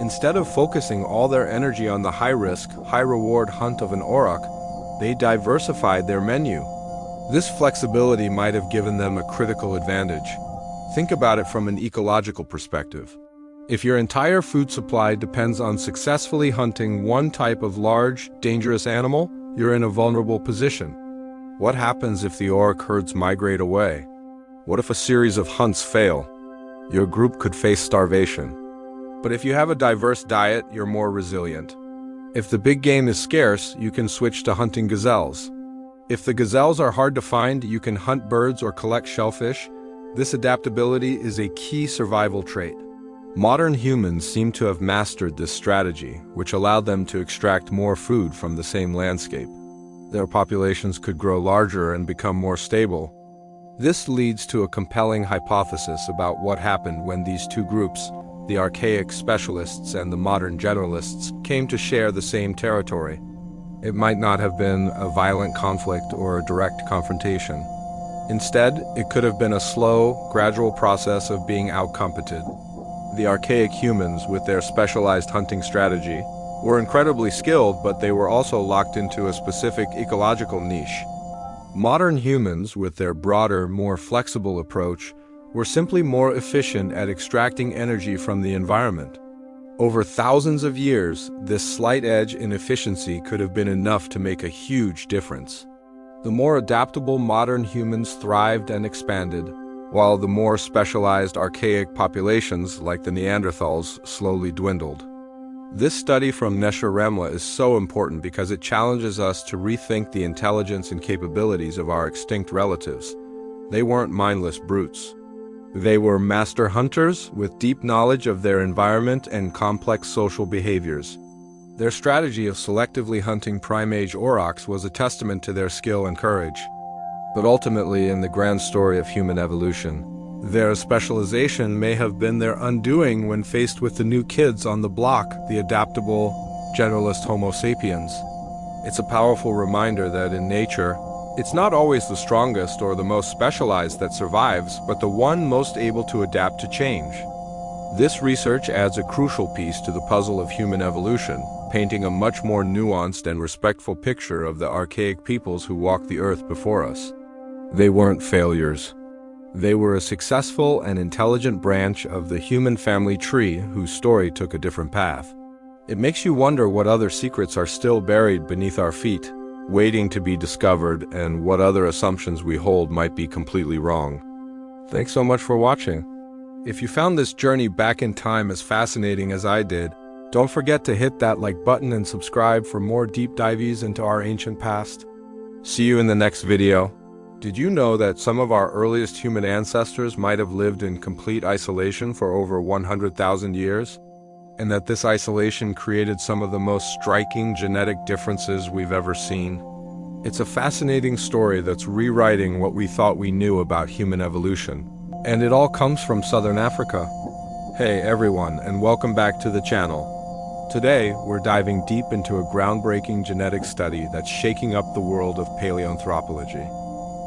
Instead of focusing all their energy on the high-risk, high-reward hunt of an auroch, they diversified their menu. This flexibility might have given them a critical advantage. Think about it from an ecological perspective. If your entire food supply depends on successfully hunting one type of large, dangerous animal, you're in a vulnerable position. What happens if the auroch herds migrate away? What if a series of hunts fail? Your group could face starvation. But if you have a diverse diet, you're more resilient. If the big game is scarce, you can switch to hunting gazelles. If the gazelles are hard to find, you can hunt birds or collect shellfish. This adaptability is a key survival trait. Modern humans seem to have mastered this strategy, which allowed them to extract more food from the same landscape. Their populations could grow larger and become more stable. This leads to a compelling hypothesis about what happened when these two groups, the archaic specialists and the modern generalists, came to share the same territory. It might not have been a violent conflict or a direct confrontation. Instead, it could have been a slow, gradual process of being outcompeted. The archaic humans, with their specialized hunting strategy, were incredibly skilled, but they were also locked into a specific ecological niche. Modern humans, with their broader, more flexible approach, were simply more efficient at extracting energy from the environment. Over thousands of years, this slight edge in efficiency could have been enough to make a huge difference. The more adaptable modern humans thrived and expanded, while the more specialized archaic populations like the Neanderthals slowly dwindled. This study from Nesher Remla is so important because it challenges us to rethink the intelligence and capabilities of our extinct relatives. They weren't mindless brutes. They were master hunters with deep knowledge of their environment and complex social behaviors. Their strategy of selectively hunting prime-age aurochs was a testament to their skill and courage. But ultimately, in the grand story of human evolution, their specialization may have been their undoing when faced with the new kids on the block, the adaptable, generalist Homo sapiens. It's a powerful reminder that in nature, it's not always the strongest or the most specialized that survives, but the one most able to adapt to change. This research adds a crucial piece to the puzzle of human evolution, painting a much more nuanced and respectful picture of the archaic peoples who walked the earth before us. They weren't failures. They were a successful and intelligent branch of the human family tree whose story took a different path. It makes you wonder what other secrets are still buried beneath our feet, waiting to be discovered, and what other assumptions we hold might be completely wrong. Thanks so much for watching. If you found this journey back in time as fascinating as I did, don't forget to hit that like button and subscribe for more deep dives into our ancient past. See you in the next video. Did you know that some of our earliest human ancestors might have lived in complete isolation for over 100,000 years? And that this isolation created some of the most striking genetic differences we've ever seen? It's a fascinating story that's rewriting what we thought we knew about human evolution. And it all comes from Southern Africa. Hey everyone, and welcome back to the channel. Today, we're diving deep into a groundbreaking genetic study that's shaking up the world of paleoanthropology.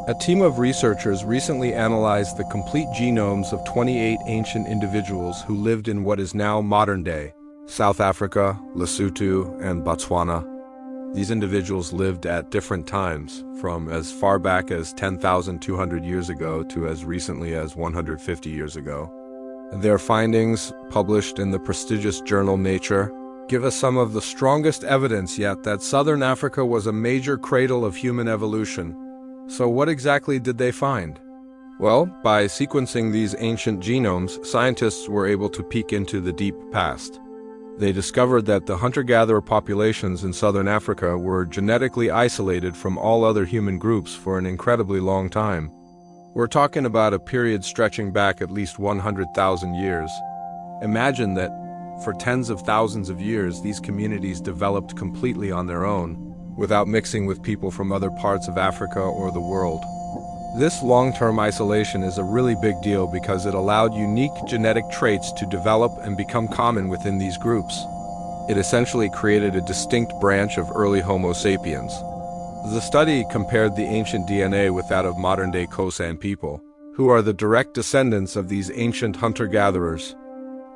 A team of researchers recently analyzed the complete genomes of 28 ancient individuals who lived in what is now modern-day South Africa, Lesotho, and Botswana. These individuals lived at different times, from as far back as 10,200 years ago to as recently as 150 years ago. Their findings, published in the prestigious journal Nature, give us some of the strongest evidence yet that Southern Africa was a major cradle of human evolution. So what exactly did they find? Well, by sequencing these ancient genomes, scientists were able to peek into the deep past. They discovered that the hunter-gatherer populations in southern Africa were genetically isolated from all other human groups for an incredibly long time. We're talking about a period stretching back at least 100,000 years. Imagine that, for tens of thousands of years, these communities developed completely on their own, without mixing with people from other parts of Africa or the world. This long-term isolation is a really big deal because it allowed unique genetic traits to develop and become common within these groups. It essentially created a distinct branch of early Homo sapiens. The study compared the ancient DNA with that of modern-day Khoisan people, who are the direct descendants of these ancient hunter-gatherers.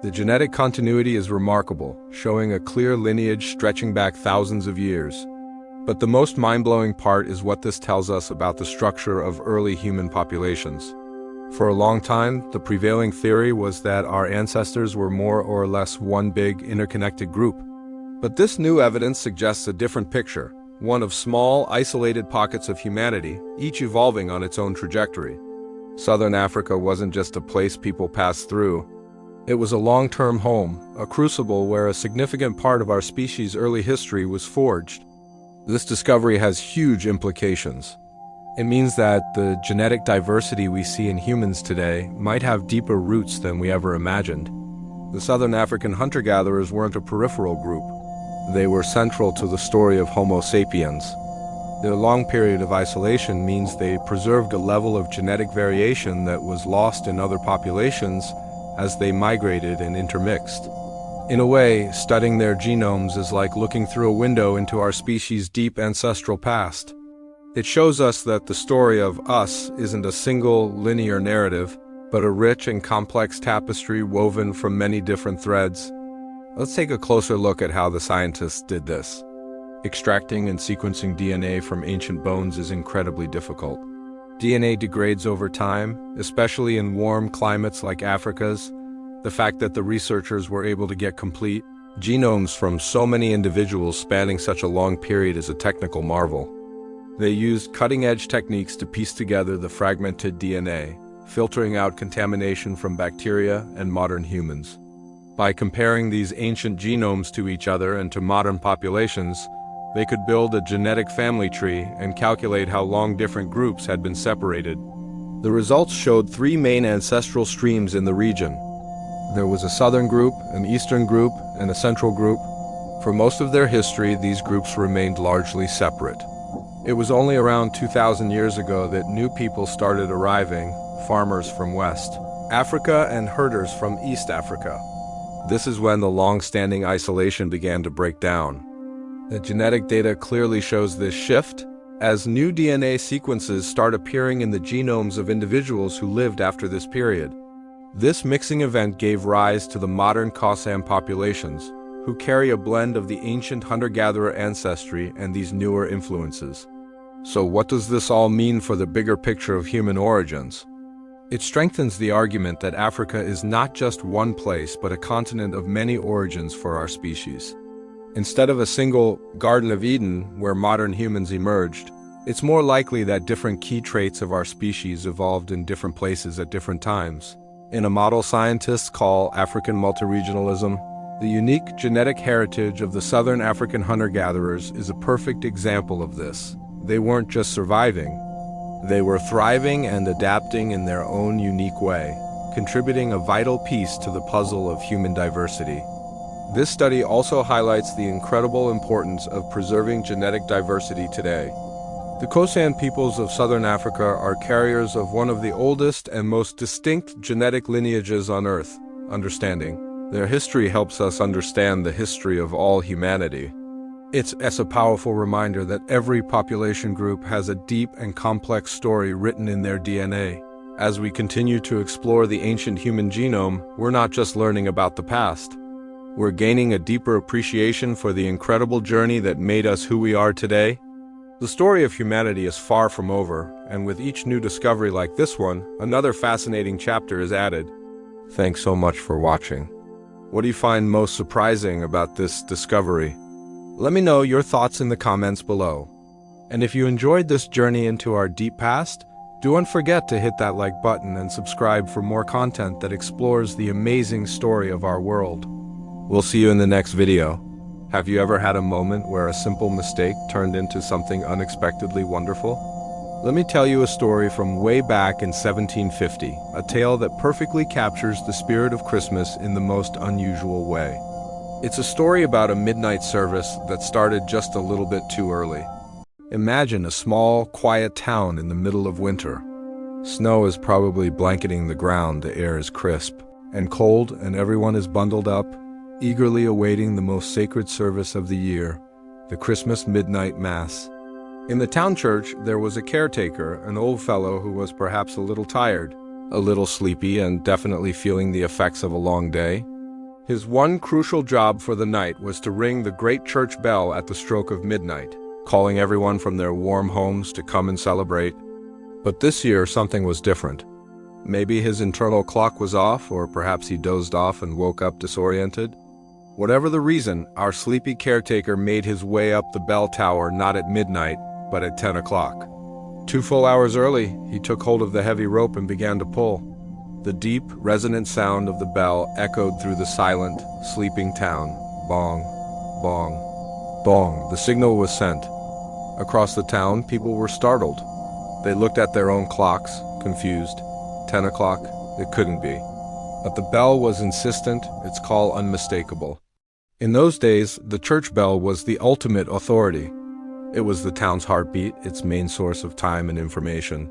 The genetic continuity is remarkable, showing a clear lineage stretching back thousands of years. But the most mind-blowing part is what this tells us about the structure of early human populations. For a long time, the prevailing theory was that our ancestors were more or less one big, interconnected group. But this new evidence suggests a different picture, one of small, isolated pockets of humanity, each evolving on its own trajectory. Southern Africa wasn't just a place people passed through. It was a long-term home, a crucible where a significant part of our species' early history was forged. This discovery has huge implications. It means that the genetic diversity we see in humans today might have deeper roots than we ever imagined. The Southern African hunter-gatherers weren't a peripheral group. They were central to the story of Homo sapiens. Their long period of isolation means they preserved a level of genetic variation that was lost in other populations as they migrated and intermixed. In a way, studying their genomes is like looking through a window into our species' deep ancestral past. It shows us that the story of us isn't a single, linear narrative, but a rich and complex tapestry woven from many different threads. Let's take a closer look at how the scientists did this. Extracting and sequencing DNA from ancient bones is incredibly difficult. DNA degrades over time, especially in warm climates like Africa's. The fact that the researchers were able to get complete genomes from so many individuals spanning such a long period is a technical marvel. They used cutting-edge techniques to piece together the fragmented DNA, filtering out contamination from bacteria and modern humans. By comparing these ancient genomes to each other and to modern populations, they could build a genetic family tree and calculate how long different groups had been separated. The results showed three main ancestral streams in the region. There was a southern group, an eastern group, and a central group. For most of their history, these groups remained largely separate. It was only around 2,000 years ago that new people started arriving, farmers from West Africa and herders from East Africa. This is when the long-standing isolation began to break down. The genetic data clearly shows this shift, as new DNA sequences start appearing in the genomes of individuals who lived after this period. This mixing event gave rise to the modern Khoisan populations, who carry a blend of the ancient hunter-gatherer ancestry and these newer influences. So what does this all mean for the bigger picture of human origins? It strengthens the argument that Africa is not just one place but a continent of many origins for our species. Instead of a single Garden of Eden where modern humans emerged, it's more likely that different key traits of our species evolved in different places at different times. In a model scientists call African multiregionalism, the unique genetic heritage of the southern African hunter-gatherers is a perfect example of this. They weren't just surviving, they were thriving and adapting in their own unique way, contributing a vital piece to the puzzle of human diversity. This study also highlights the incredible importance of preserving genetic diversity today. The Khoisan peoples of southern Africa are carriers of one of the oldest and most distinct genetic lineages on Earth. Understanding their history helps us understand the history of all humanity. It's a powerful reminder that every population group has a deep and complex story written in their DNA. As we continue to explore the ancient human genome, we're not just learning about the past. We're gaining a deeper appreciation for the incredible journey that made us who we are today. The story of humanity is far from over, and with each new discovery like this one, another fascinating chapter is added. Thanks so much for watching. What do you find most surprising about this discovery? Let me know your thoughts in the comments below. And if you enjoyed this journey into our deep past, don't forget to hit that like button and subscribe for more content that explores the amazing story of our world. We'll see you in the next video. Have you ever had a moment where a simple mistake turned into something unexpectedly wonderful? Let me tell you a story from way back in 1750, a tale that perfectly captures the spirit of Christmas in the most unusual way. It's a story about a midnight service that started just a little bit too early. Imagine a small, quiet town in the middle of winter. Snow is probably blanketing the ground, the air is crisp and cold, and everyone is bundled up, eagerly awaiting the most sacred service of the year, the Christmas midnight mass. In the town church, there was a caretaker, an old fellow who was perhaps a little tired, a little sleepy, and definitely feeling the effects of a long day. His one crucial job for the night was to ring the great church bell at the stroke of midnight, calling everyone from their warm homes to come and celebrate. But this year, something was different. Maybe his internal clock was off, or perhaps he dozed off and woke up disoriented. Whatever the reason, our sleepy caretaker made his way up the bell tower not at midnight, but at 10 o'clock. 2 full hours early, he took hold of the heavy rope and began to pull. The deep, resonant sound of the bell echoed through the silent, sleeping town. Bong, bong, bong. The signal was sent. Across the town, people were startled. They looked at their own clocks, confused. 10 o'clock? It couldn't be. But the bell was insistent, its call unmistakable. In those days, the church bell was the ultimate authority. It was the town's heartbeat, its main source of time and information.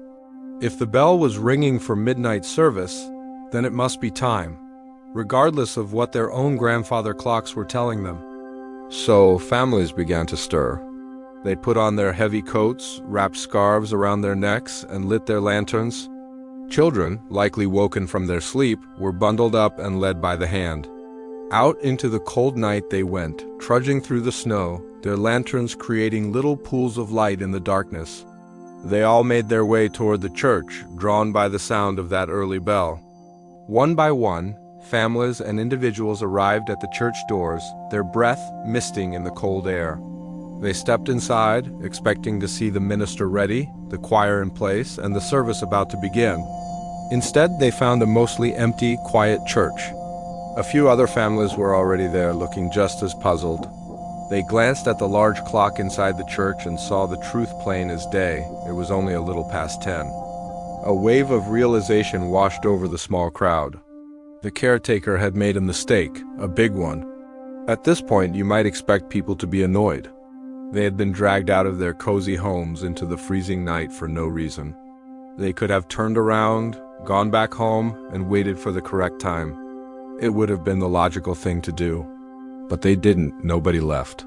If the bell was ringing for midnight service, then it must be time, regardless of what their own grandfather clocks were telling them. So families began to stir. They put on their heavy coats, wrapped scarves around their necks, and lit their lanterns. Children, likely woken from their sleep, were bundled up and led by the hand. Out into the cold night they went, trudging through the snow, their lanterns creating little pools of light in the darkness. They all made their way toward the church, drawn by the sound of that early bell. One by one, families and individuals arrived at the church doors, their breath misting in the cold air. They stepped inside, expecting to see the minister ready, the choir in place, and the service about to begin. Instead, they found a mostly empty, quiet church. A few other families were already there, looking just as puzzled. They glanced at the large clock inside the church and saw the truth plain as day. It was only a little past 10. A wave of realization washed over the small crowd. The caretaker had made a mistake, a big one. At this point, you might expect people to be annoyed. They had been dragged out of their cozy homes into the freezing night for no reason. They could have turned around, gone back home, and waited for the correct time. It would have been the logical thing to do. But they didn't. Nobody left.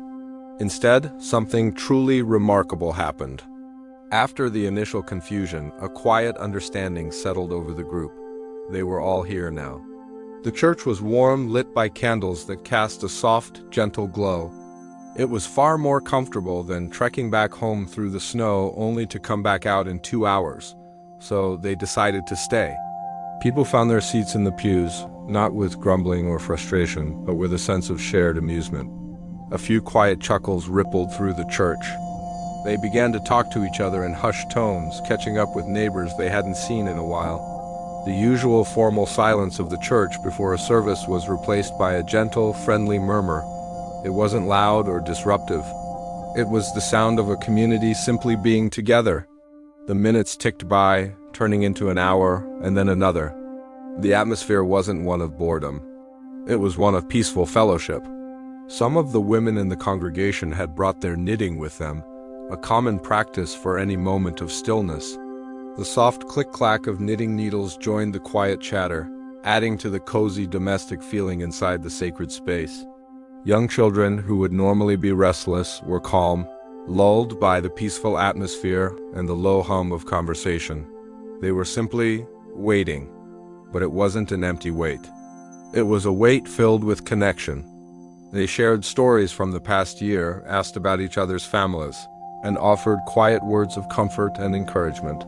Instead, something truly remarkable happened. After the initial confusion, a quiet understanding settled over the group. They were all here now. The church was warm, lit by candles that cast a soft, gentle glow. It was far more comfortable than trekking back home through the snow only to come back out in 2 hours. So they decided to stay. People found their seats in the pews, not with grumbling or frustration, but with a sense of shared amusement. A few quiet chuckles rippled through the church. They began to talk to each other in hushed tones, catching up with neighbors they hadn't seen in a while. The usual formal silence of the church before a service was replaced by a gentle, friendly murmur. It wasn't loud or disruptive. It was the sound of a community simply being together. The minutes ticked by, turning into an hour, and then another. The atmosphere wasn't one of boredom. It was one of peaceful fellowship. Some of the women in the congregation had brought their knitting with them, a common practice for any moment of stillness. The soft click-clack of knitting needles joined the quiet chatter, adding to the cozy domestic feeling inside the sacred space. Young children who would normally be restless were calm, lulled by the peaceful atmosphere and the low hum of conversation. They were simply waiting, but it wasn't an empty wait. It was a wait filled with connection. They shared stories from the past year, asked about each other's families, and offered quiet words of comfort and encouragement.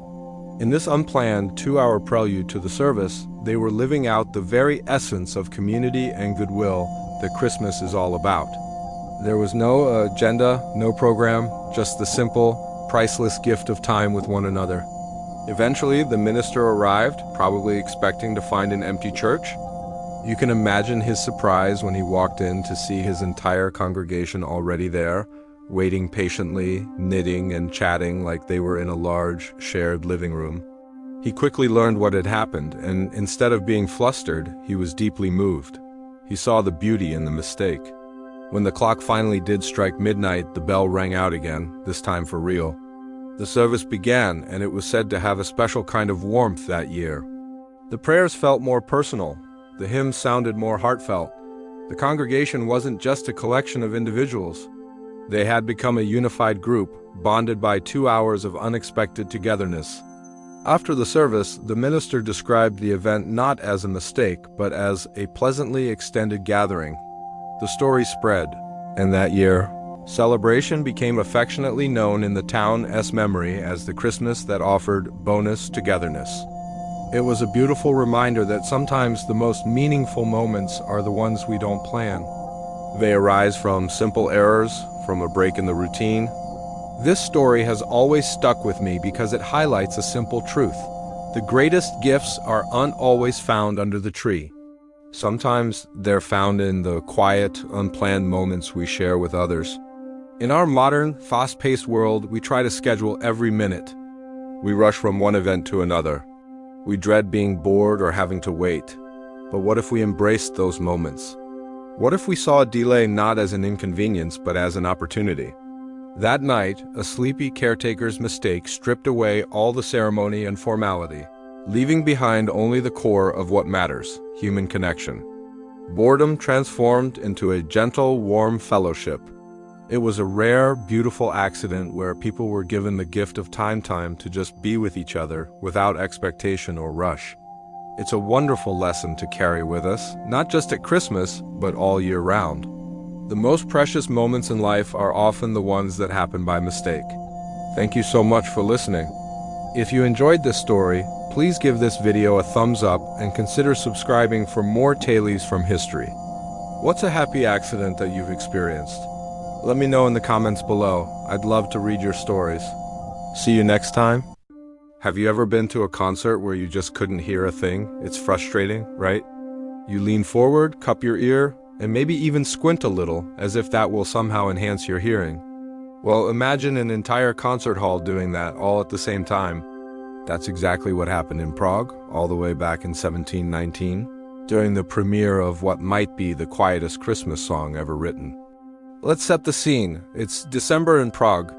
In this unplanned 2-hour prelude to the service, they were living out the very essence of community and goodwill that Christmas is all about. There was no agenda, no program, just the simple, priceless gift of time with one another. Eventually, the minister arrived, probably expecting to find an empty church. You can imagine his surprise when he walked in to see his entire congregation already there, waiting patiently, knitting and chatting like they were in a large, shared living room. He quickly learned what had happened, and instead of being flustered, he was deeply moved. He saw the beauty in the mistake. When the clock finally did strike midnight, the bell rang out again, this time for real. The service began, and it was said to have a special kind of warmth that year. The prayers felt more personal. The hymns sounded more heartfelt. The congregation wasn't just a collection of individuals. They had become a unified group, bonded by 2 hours of unexpected togetherness. After the service, the minister described the event not as a mistake, but as a pleasantly extended gathering. The story spread, and that year, celebration became affectionately known in the town's memory as the Christmas that offered bonus togetherness. It was a beautiful reminder that sometimes the most meaningful moments are the ones we don't plan. They arise from simple errors, from a break in the routine. This story has always stuck with me because it highlights a simple truth. The greatest gifts are always found under the tree. Sometimes they're found in the quiet, unplanned moments we share with others. In our modern, fast-paced world, we try to schedule every minute. We rush from one event to another. We dread being bored or having to wait. But what if we embraced those moments? What if we saw a delay not as an inconvenience, but as an opportunity? That night, a sleepy caretaker's mistake stripped away all the ceremony and formality, leaving behind only the core of what matters, human connection. Boredom transformed into a gentle, warm fellowship. It was a rare, beautiful accident where people were given the gift of time to just be with each other without expectation or rush. It's a wonderful lesson to carry with us, not just at Christmas, but all year round. The most precious moments in life are often the ones that happen by mistake. Thank you so much for listening. If you enjoyed this story, Please give this video a thumbs up and consider subscribing for more tales from history. What's a happy accident that you've experienced? Let me know in the comments below. I'd love to read your stories. See you next time. Have you ever been to a concert where you just couldn't hear a thing? It's frustrating, right? You lean forward, cup your ear, and maybe even squint a little, as if that will somehow enhance your hearing. Well, imagine an entire concert hall doing that all at the same time. That's exactly what happened in Prague, all the way back in 1719, during the premiere of what might be the quietest Christmas song ever written. Let's set the scene. It's December in Prague.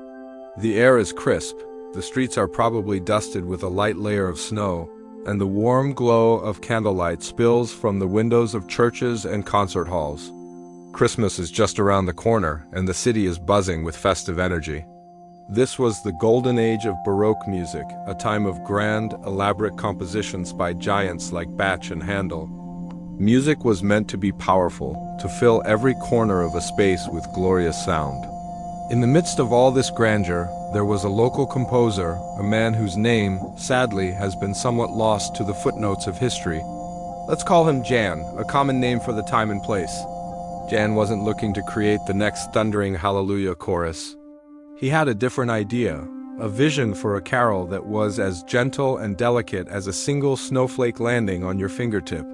The air is crisp, the streets are probably dusted with a light layer of snow, and the warm glow of candlelight spills from the windows of churches and concert halls. Christmas is just around the corner, and the city is buzzing with festive energy. This was the golden age of Baroque music, a time of grand, elaborate compositions by giants like Bach and Handel. Music was meant to be powerful, to fill every corner of a space with glorious sound. In the midst of all this grandeur, there was a local composer, a man whose name, sadly, has been somewhat lost to the footnotes of history. Let's call him Jan, a common name for the time and place. Jan wasn't looking to create the next thundering hallelujah chorus. He had a different idea, a vision for a carol that was as gentle and delicate as a single snowflake landing on your fingertip.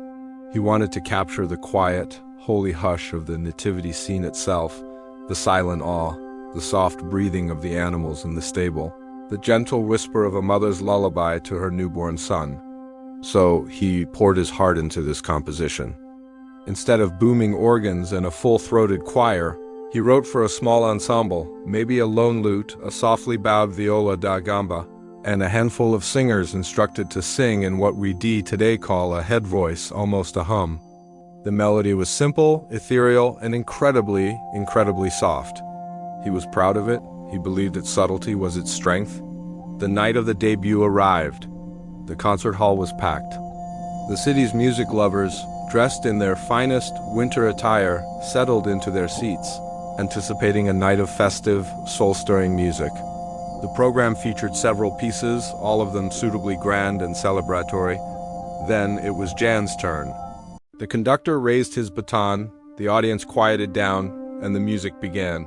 He wanted to capture the quiet, holy hush of the nativity scene itself, the silent awe, the soft breathing of the animals in the stable, the gentle whisper of a mother's lullaby to her newborn son. So he poured his heart into this composition. Instead of booming organs and a full-throated choir, he wrote for a small ensemble, maybe a lone lute, a softly bowed viola da gamba, and a handful of singers instructed to sing in what we today call a head voice, almost a hum. The melody was simple, ethereal, and incredibly soft. He was proud of it. He believed its subtlety was its strength. The night of the debut arrived. The concert hall was packed. The city's music lovers, dressed in their finest winter attire, settled into their seats, anticipating a night of festive, soul-stirring music. The program featured several pieces, all of them suitably grand and celebratory. Then it was Jan's turn. The conductor raised his baton, the audience quieted down, and the music began.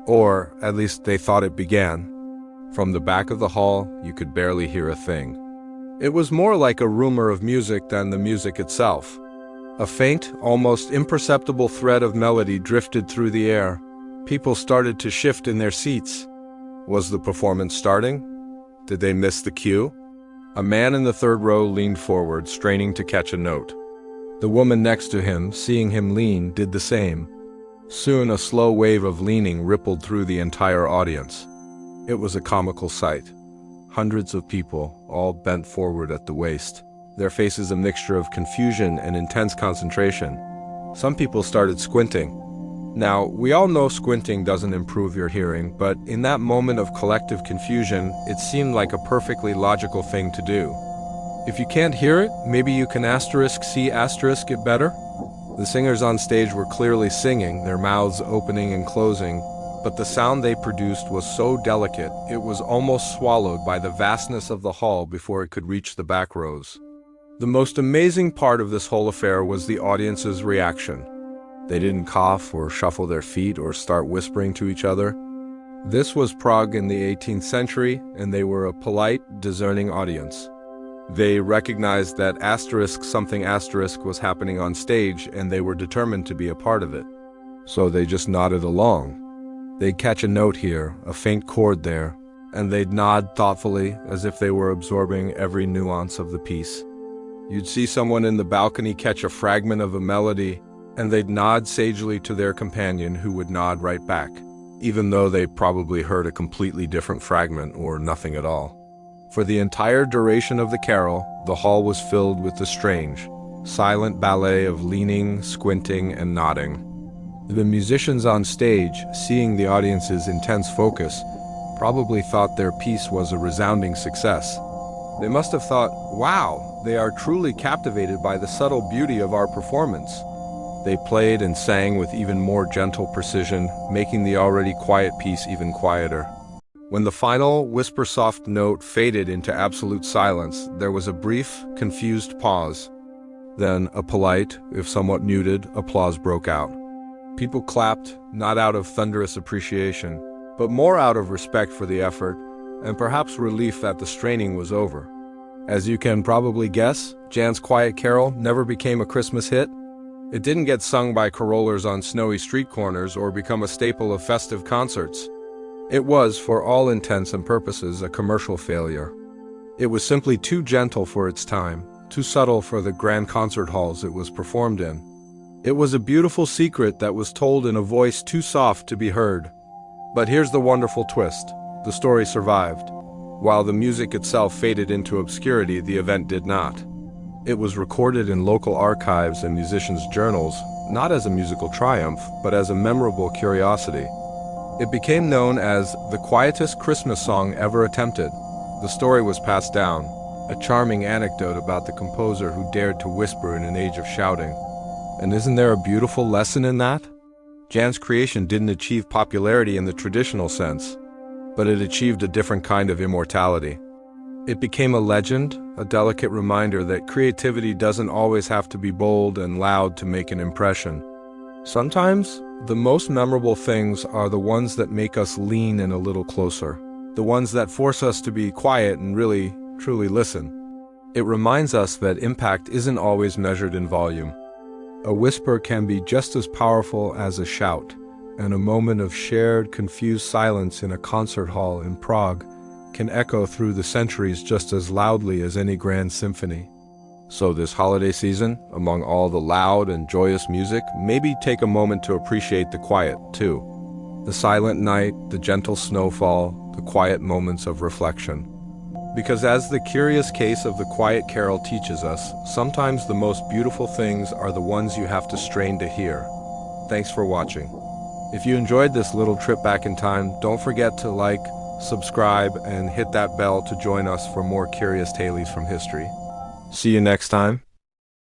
Or, at least they thought it began. From the back of the hall, you could barely hear a thing. It was more like a rumor of music than the music itself. A faint, almost imperceptible thread of melody drifted through the air. People started to shift in their seats. Was the performance starting? Did they miss the cue? A man in the third row leaned forward, straining to catch a note. The woman next to him, seeing him lean, did the same. Soon a slow wave of leaning rippled through the entire audience. It was a comical sight. Hundreds of people, all bent forward at the waist, their faces a mixture of confusion and intense concentration. Some people started squinting. Now, we all know squinting doesn't improve your hearing, but in that moment of collective confusion, it seemed like a perfectly logical thing to do. If you can't hear it, maybe you can see it better? The singers on stage were clearly singing, their mouths opening and closing, but the sound they produced was so delicate, it was almost swallowed by the vastness of the hall before it could reach the back rows. The most amazing part of this whole affair was the audience's reaction. They didn't cough or shuffle their feet or start whispering to each other. This was Prague in the 18th century, and they were a polite, discerning audience. They recognized that something was happening on stage, and they were determined to be a part of it. So they just nodded along. They'd catch a note here, a faint chord there, and they'd nod thoughtfully as if they were absorbing every nuance of the piece. You'd see someone in the balcony catch a fragment of a melody, and they'd nod sagely to their companion, who would nod right back, even though they probably heard a completely different fragment or nothing at all. For the entire duration of the carol, the hall was filled with the strange, silent ballet of leaning, squinting, and nodding. The musicians on stage, seeing the audience's intense focus, probably thought their piece was a resounding success. They must have thought, wow, they are truly captivated by the subtle beauty of our performance. They played and sang with even more gentle precision, making the already quiet piece even quieter. When the final whisper-soft note faded into absolute silence, there was a brief, confused pause. Then a polite, if somewhat muted, applause broke out. People clapped, not out of thunderous appreciation, but more out of respect for the effort, and perhaps relief that the straining was over. As you can probably guess, Jan's Quiet Carol never became a Christmas hit. It didn't get sung by carollers on snowy street corners or become a staple of festive concerts. It was, for all intents and purposes, a commercial failure. It was simply too gentle for its time, too subtle for the grand concert halls it was performed in. It was a beautiful secret that was told in a voice too soft to be heard. But here's the wonderful twist. The story survived. While the music itself faded into obscurity, the event did not. It was recorded in local archives and musicians' journals, not as a musical triumph, but as a memorable curiosity. It became known as the quietest Christmas song ever attempted. The story was passed down, a charming anecdote about the composer who dared to whisper in an age of shouting. And isn't there a beautiful lesson in that? Jan's creation didn't achieve popularity in the traditional sense, but it achieved a different kind of immortality. It became a legend, a delicate reminder that creativity doesn't always have to be bold and loud to make an impression. Sometimes, the most memorable things are the ones that make us lean in a little closer, the ones that force us to be quiet and really, truly listen. It reminds us that impact isn't always measured in volume. A whisper can be just as powerful as a shout, and a moment of shared, confused silence in a concert hall in Prague can echo through the centuries just as loudly as any grand symphony. So this holiday season, among all the loud and joyous music, maybe take a moment to appreciate the quiet, too. The silent night, the gentle snowfall, the quiet moments of reflection. Because as the curious case of the Quiet Carol teaches us, sometimes the most beautiful things are the ones you have to strain to hear. Thanks for watching. If you enjoyed this little trip back in time, don't forget to like, subscribe, and hit that bell to join us for more curious tales from history. See you next time.